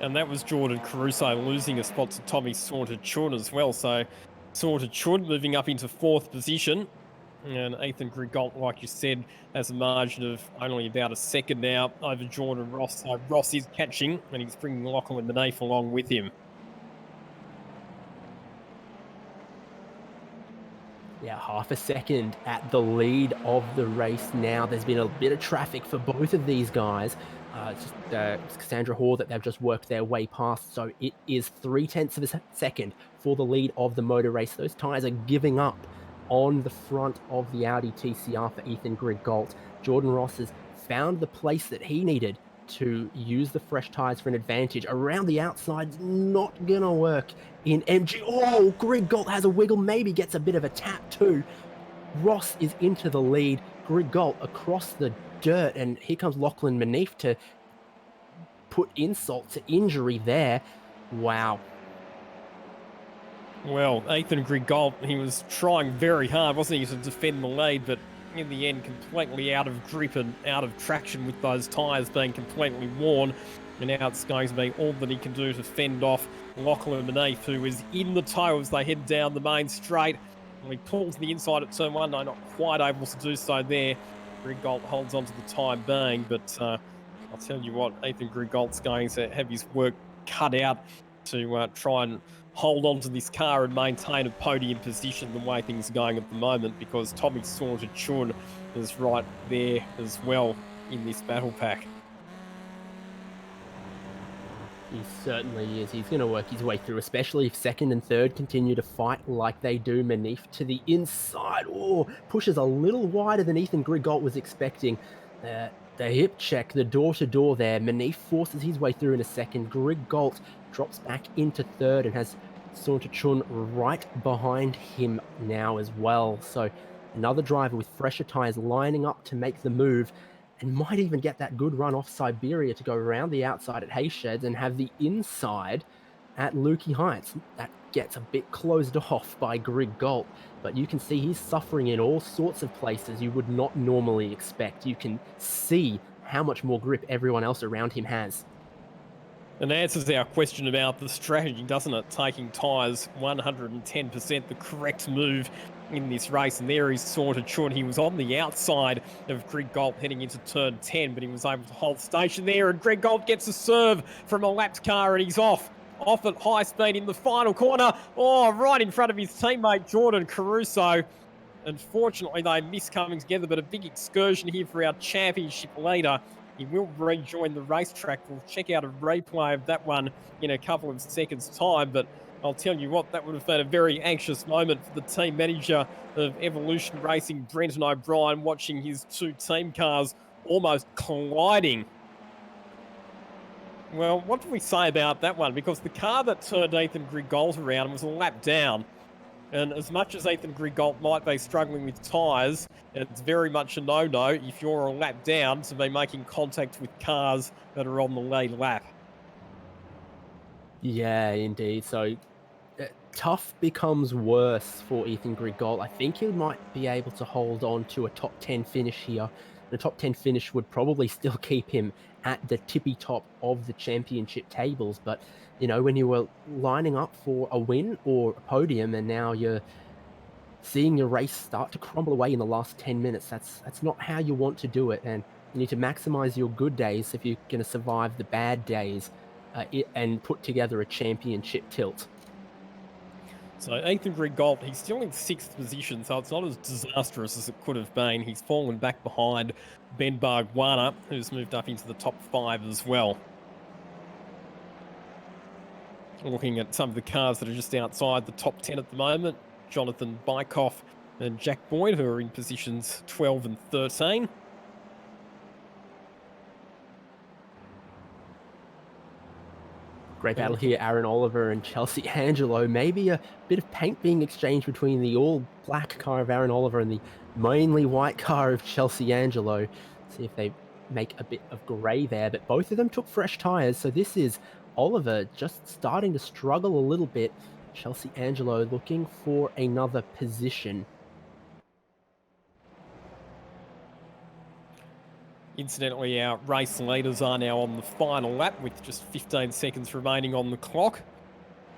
And that was Jordan Caruso losing a spot to Tommy Saunter-Chun as well. So Saunter-Chun moving up into 4th position. And Ethan Griggolt, like you said, has a margin of only about a second now over Jordan Ross. So Ross is catching, and he's bringing Lachlan Manif along with him. Yeah, half a second at the lead of the race now. There's been a bit of traffic for both of these guys. It's Cassandra Hoare that they've just worked their way past. So it is 0.3 of a second for the lead of the motor race. Those tyres are giving up on the front of the Audi TCR for Ethan Griggolt. Jordan Ross has found the place that he needed to use the fresh tyres for an advantage. Around the outside, not gonna work in MG. Oh, Griggolt has a wiggle, maybe gets a bit of a tap too. Ross is into the lead. Griggolt across the dirt, and here comes Lachlan Manif to put insult to injury there. Wow. Well, Ethan Griggolt, he was trying very hard, wasn't he, to defend the lead, but in the end, completely out of grip and out of traction with those tyres being completely worn. And now it's going to be all that he can do to fend off Lachlan Manif, who is in the tow as they head down the main straight. And he pulls the inside at turn 1, no, not quite able to do so there. Griggolt holds on to the time being, but I'll tell you what, Ethan Griggolt's going to have his work cut out to try and hold on to this car and maintain a podium position the way things are going at the moment, because Tommy Saunter-Chun is right there as well in this battle pack. He certainly is. He's going to work his way through, especially if second and third continue to fight like they do. Manif to the inside. Oh, pushes a little wider than Ethan Grigault was expecting. The hip check, the door-to-door there. Manif forces his way through in a second. Grigault drops back into third and has Saunter-Chun right behind him now as well. So another driver with fresher tyres lining up to make the move, and might even get that good run off Siberia to go around the outside at Haysheds and have the inside at Lukey Heights. That gets a bit closed off by Grigault, but you can see he's suffering in all sorts of places you would not normally expect. You can see how much more grip everyone else around him has. And answers our question about the strategy, doesn't it? Taking tyres 110% the correct move in this race. And there is Saunter-Chun. He was on the outside of Grigault heading into turn 10, but he was able to hold station there. And Grigault gets a serve from a lapped car, and he's off at high speed in the final corner. Oh, right in front of his teammate Jordan Caruso. Unfortunately, they missed coming together, but a big excursion here for our championship leader. He will rejoin the racetrack. We'll check out a replay of that one in a couple of seconds' time, but I'll tell you what, that would have been a very anxious moment for the team manager of Evolution Racing, Brenton O'Brien, watching his two team cars almost colliding. Well, what do we say about that one? Because the car that turned Ethan Grigault around was a lap down. And as much as Ethan Grigault might be struggling with tyres, it's very much a no-no if you're a lap down to be making contact with cars that are on the lead lap. Yeah, indeed. So tough becomes worse for Ethan Grigault. I think he might be able to hold on to a top 10 finish here. The top 10 finish would probably still keep him at the tippy top of the championship tables. But, you know, when you were lining up for a win or a podium and now you're seeing your race start to crumble away in the last 10 minutes, that's not how you want to do it. And you need to maximize your good days if you're going to survive the bad days and put together a championship tilt. So Ethan Grigault, he's still in 6th position, so it's not as disastrous as it could have been. He's fallen back behind Ben Bargwanna, who's moved up into the top 5 as well. Looking at some of the cars that are just outside the top 10 at the moment, Jonathan Bykoff and Jack Boyd, who are in positions 12 and 13. Great battle here, Aaron Oliver and Chelsea Angelo. Maybe a bit of paint being exchanged between the all-black car of Aaron Oliver and the mainly white car of Chelsea Angelo. See if they make a bit of grey there, but both of them took fresh tyres, so this is Oliver just starting to struggle a little bit. Chelsea Angelo looking for another position. Incidentally, our race leaders are now on the final lap with just 15 seconds remaining on the clock.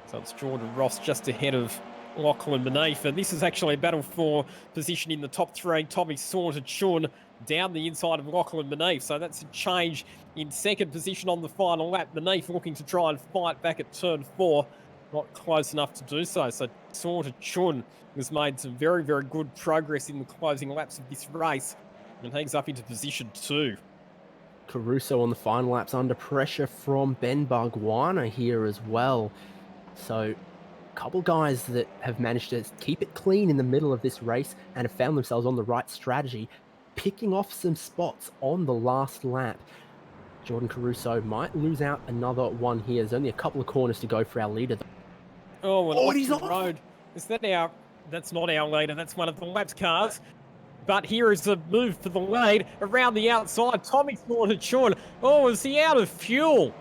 So it's Jordan Ross just ahead of Lachlan Manif. And this is actually a battle for position in the top 3. Tommy Saunter-Chun down the inside of Lachlan Manif. So that's a change in second position on the final lap. Manif looking to try and fight back at turn 4. Not close enough to do so. So Saunter-Chun has made some very, very good progress in the closing laps of this race and hangs up into position 2. Caruso on the final laps under pressure from Ben Bargwanna here as well. So a couple guys that have managed to keep it clean in the middle of this race and have found themselves on the right strategy, picking off some spots on the last lap. Jordan Caruso might lose out another one here. There's only a couple of corners to go for our leader. Oh, he's off the road. Is that that's not our leader, that's one of the laps cars. But here is the move for the lead around the outside. Tommy Saunter-Chun. Oh, is he out of fuel?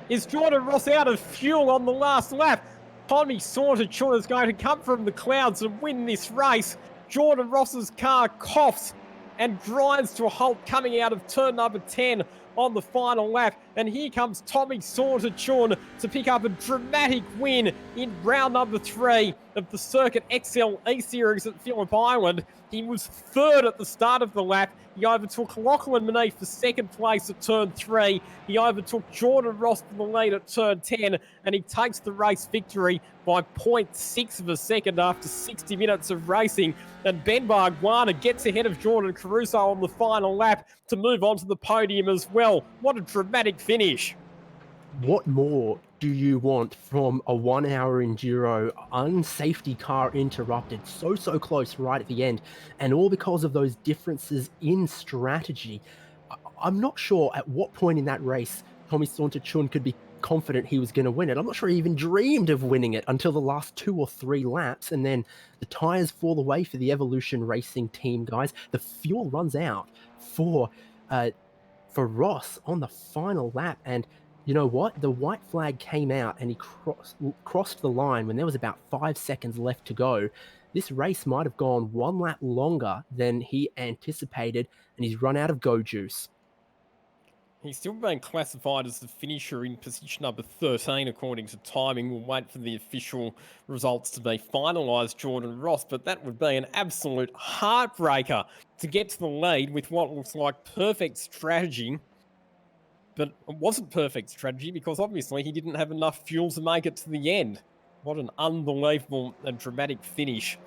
Is Jordan Ross out of fuel on the last lap? Tommy Saunter-Chun is going to come from the clouds and win this race. Jordan Ross's car coughs and grinds to a halt coming out of turn number 10 on the final lap. And here comes Tommy Saunter-Chun to pick up a dramatic win in round number 3 of the Circuit XL eSeries at Phillip Island. He was third at the start of the lap. He overtook Lachlan Manee for second place at turn 3. He overtook Jordan Ross for the lead at turn 10, and he takes the race victory by 0.6 of a second after 60 minutes of racing. And Ben Bargwanna gets ahead of Jordan Caruso on the final lap to move on to the podium as well. What a dramatic finish. What more do you want from a 1 hour enduro, unsafety car interrupted, so close right at the end, and all because of those differences in strategy? I'm not sure at what point in that race Tommy Saunter-Chun could be confident he was going to win it. I'm not sure he even dreamed of winning it until the last 2 or 3 laps, and then the tires fall away for the Evolution Racing team, guys. The fuel runs out for Ross on the final lap, and you know what? The white flag came out and he crossed the line when there was about 5 seconds left to go. This race might have gone 1 lap longer than he anticipated, and he's run out of go juice. He's still being classified as the finisher in position number 13 according to timing. We'll wait for the official results to be finalised, Jordan Ross, but that would be an absolute heartbreaker to get to the lead with what looks like perfect strategy. But it wasn't perfect strategy because obviously he didn't have enough fuel to make it to the end. What an unbelievable and dramatic finish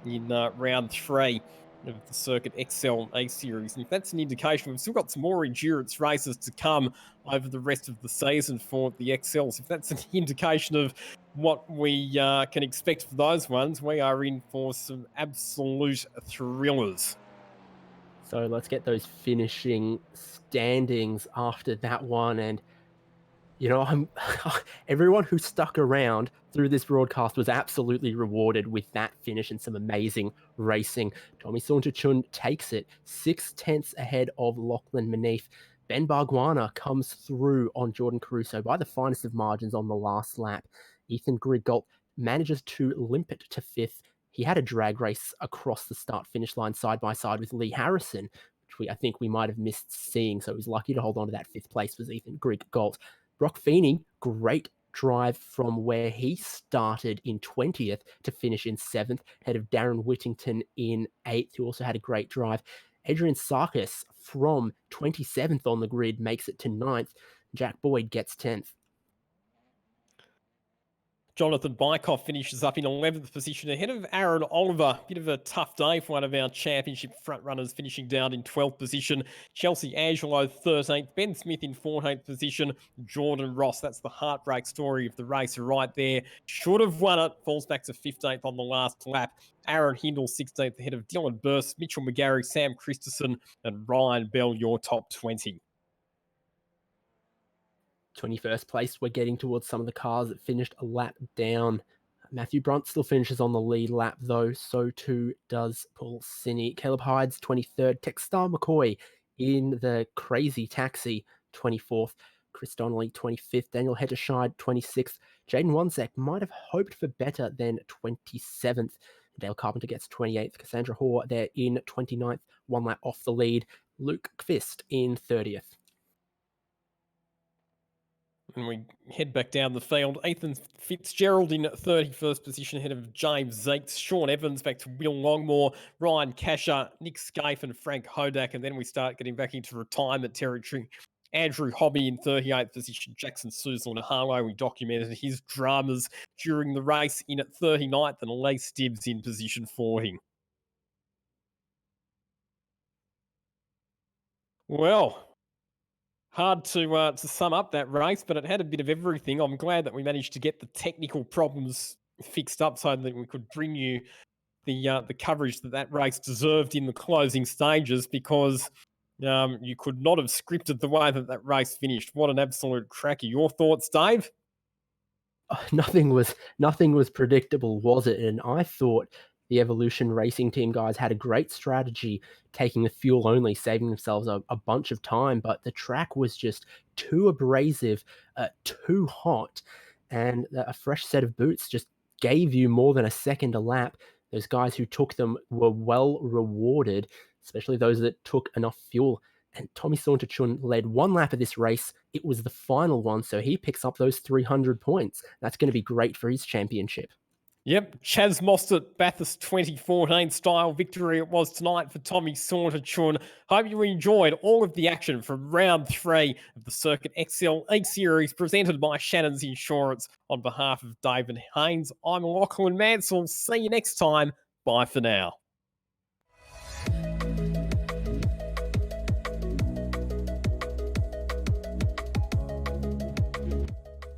in round 3 of the Circuit XL eSeries. And if that's an indication, we've still got some more endurance races to come over the rest of the season for the XLs. If that's an indication of what we can expect for those ones, we are in for some absolute thrillers. So let's get those finishing standings after that one. And, you know, everyone who stuck around through this broadcast was absolutely rewarded with that finish and some amazing racing. Tommy Saunter-Chun takes it 6/10 ahead of Lachlan Manee. Ben Bargwanna comes through on Jordan Caruso by the finest of margins on the last lap. Ethan Grigalt manages to limp it to 5th. He had a drag race across the start-finish line side by side with Lee Harrison, which I think we might have missed seeing, so he's lucky to hold on to that 5th place was Ethan Grigalt. Brock Feeney, great drive from where he started in 20th to finish in 7th, ahead of Darren Whittington in 8th, who also had a great drive. Adrian Sarkis from 27th on the grid makes it to 9th. Jack Boyd gets 10th. Jonathan Bykoff finishes up in 11th position ahead of Aaron Oliver. Bit of a tough day for one of our championship frontrunners finishing down in 12th position. Chelsea Angelo 13th. Ben Smith in 14th position. Jordan Ross, that's the heartbreak story of the race right there. Should have won it. Falls back to 15th on the last lap. Aaron Hindle 16th ahead of Dylan Burst, Mitchell McGarry, Sam Christensen and Ryan Bell, your top 20. 21st place, we're getting towards some of the cars that finished a lap down. Matthew Brunt still finishes on the lead lap, though. So too does Paul Sinney. Caleb Hydes, 23rd. Texstar McCoy in the crazy taxi, 24th. Chris Donnelly, 25th. Daniel Hetterscheid, 26th. Jaden Wonsack might have hoped for better than 27th. Dale Carpenter gets 28th. Cassandra Hoare there in 29th. 1 lap off the lead. Luke Kvist in 30th. And we head back down the field. Ethan Fitzgerald in 31st position ahead of James Zeeks. Sean Evans back to Will Longmore, Ryan Casher, Nick Scaife and Frank Hodak. And then we start getting back into retirement territory. Andrew Hobby in 38th position. Jackson Susel and Harlow. We documented his dramas during the race in at 39th. And Lee Stibbs in position 40. Well, hard to sum up that race, but it had a bit of everything. I'm glad that we managed to get the technical problems fixed up so that we could bring you the coverage that race deserved in the closing stages, because you could not have scripted the way that race finished. What an absolute cracker. Your thoughts, Dave? Nothing was predictable, was it? And I thought the Evolution Racing Team guys had a great strategy, taking the fuel only, saving themselves a bunch of time, but the track was just too abrasive, too hot, and a fresh set of boots just gave you more than a second a lap. Those guys who took them were well rewarded, especially those that took enough fuel And Tommy Saunter-Chun led one lap of this race. It was the final one, so he picks up those 300 points. That's going to be great for his championship. Yep, Chaz Mostert, Bathurst 2014 style victory it was tonight for Tommy Saunter-Chun. Hope you enjoyed all of the action from round 3 of the Circuit Excel eSeries presented by Shannon's Insurance. On behalf of David Haynes, I'm Lachlan Mansell. See you next time. Bye for now.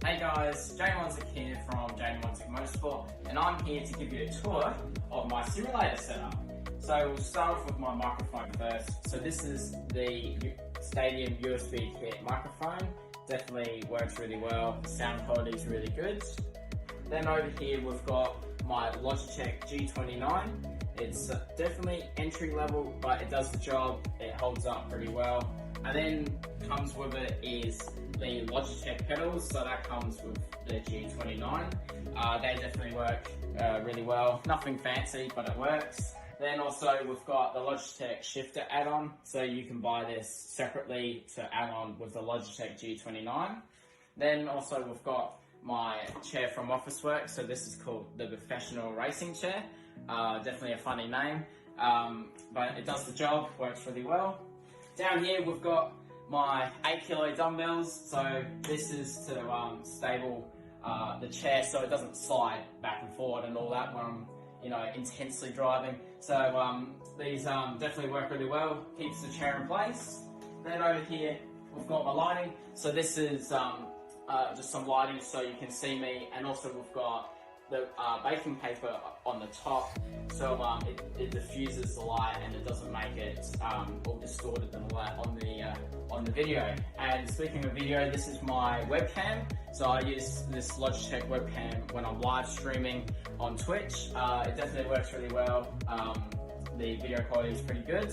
Hey guys, Jane Wanzik here from Jane Wanzik Motorsport, and I'm here to give you a tour of my simulator setup. So we'll start off with my microphone first. So this is the Stadium USB kit microphone. Definitely works really well. The sound quality is really good. Then over here we've got my Logitech G29. It's definitely entry level, but it does the job. It holds up pretty well. And then comes with it is the Logitech pedals, so that comes with the G29. They definitely work really well. Nothing fancy, but it works. Then also we've got the Logitech shifter add-on, so you can buy this separately to add on with the Logitech G29. Then also we've got my chair from Officeworks, so this is called the Professional Racing Chair. Definitely a funny name, but it does the job, works really well. Down here we've got my 8 kilo dumbbells, so this is to stable the chair so it doesn't slide back and forward and all that when I'm intensely driving. So these definitely work really well, keeps the chair in place. Then over here we've got my lighting, so this is just some lighting so you can see me, and also we've got the baking paper on the top, so it diffuses the light and it doesn't make it all distorted and all that on the video. And speaking of video, this is my webcam. So I use this Logitech webcam when I'm live streaming on Twitch. It definitely works really well. The video quality is pretty good.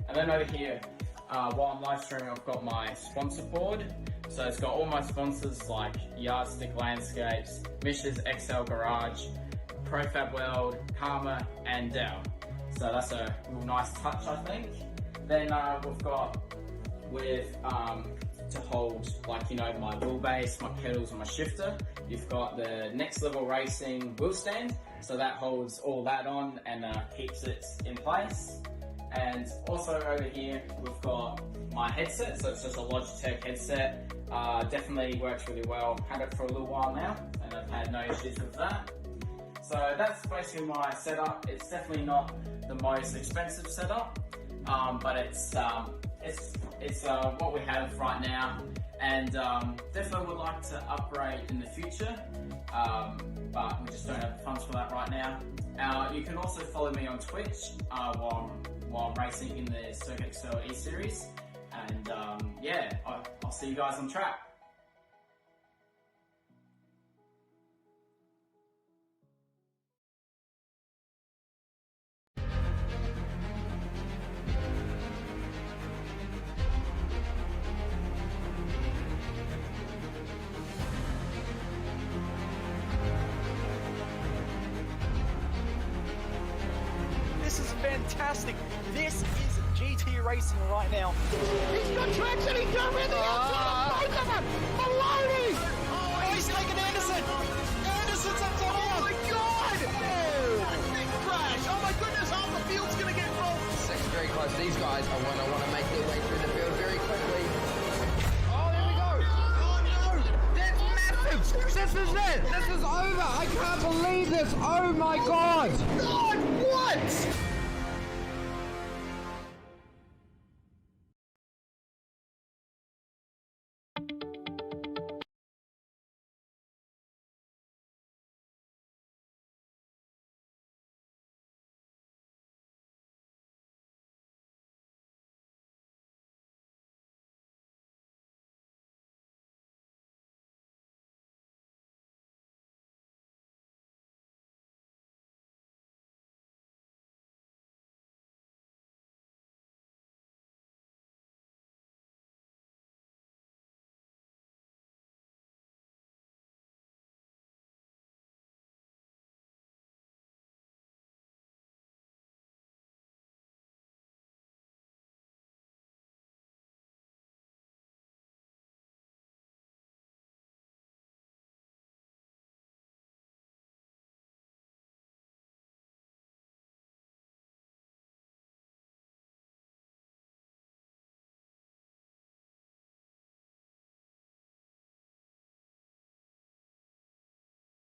And then over here, while I'm live streaming, I've got my sponsor board. So it's got all my sponsors like Yardstick Landscapes, Mish's Excel Garage, Profab World, Karma, and Dell. So that's a real nice touch, I think. Then we've got to hold my wheelbase, my pedals, and my shifter. You've got the Next Level Racing wheel stand, so that holds all that on and keeps it in place. And also over here we've got my headset, so it's just a Logitech headset. Definitely works really well. Had it for a little while now and I've had no issues with that. So that's basically my setup. It's definitely not the most expensive setup, but it's what we have right now, and definitely would like to upgrade in the future, but we just don't have the funds for that right now. You can also follow me on Twitch while I'm racing in the Circuit Excel eSeries, and I'll see you guys on track. This is fantastic. This is GT racing right now. He's got traction, he's going around the outside, both of them! Maloney! Oh, he's taken Anderson. Anderson's up top. Oh my God! Oh, big crash! Oh my goodness, half the field's going to get rolled. Second very close. These guys I want to make their way through the field very quickly. Oh, here we go. Oh no! That's massive! This is it! This is over! I can't believe this! Oh my God! God, what?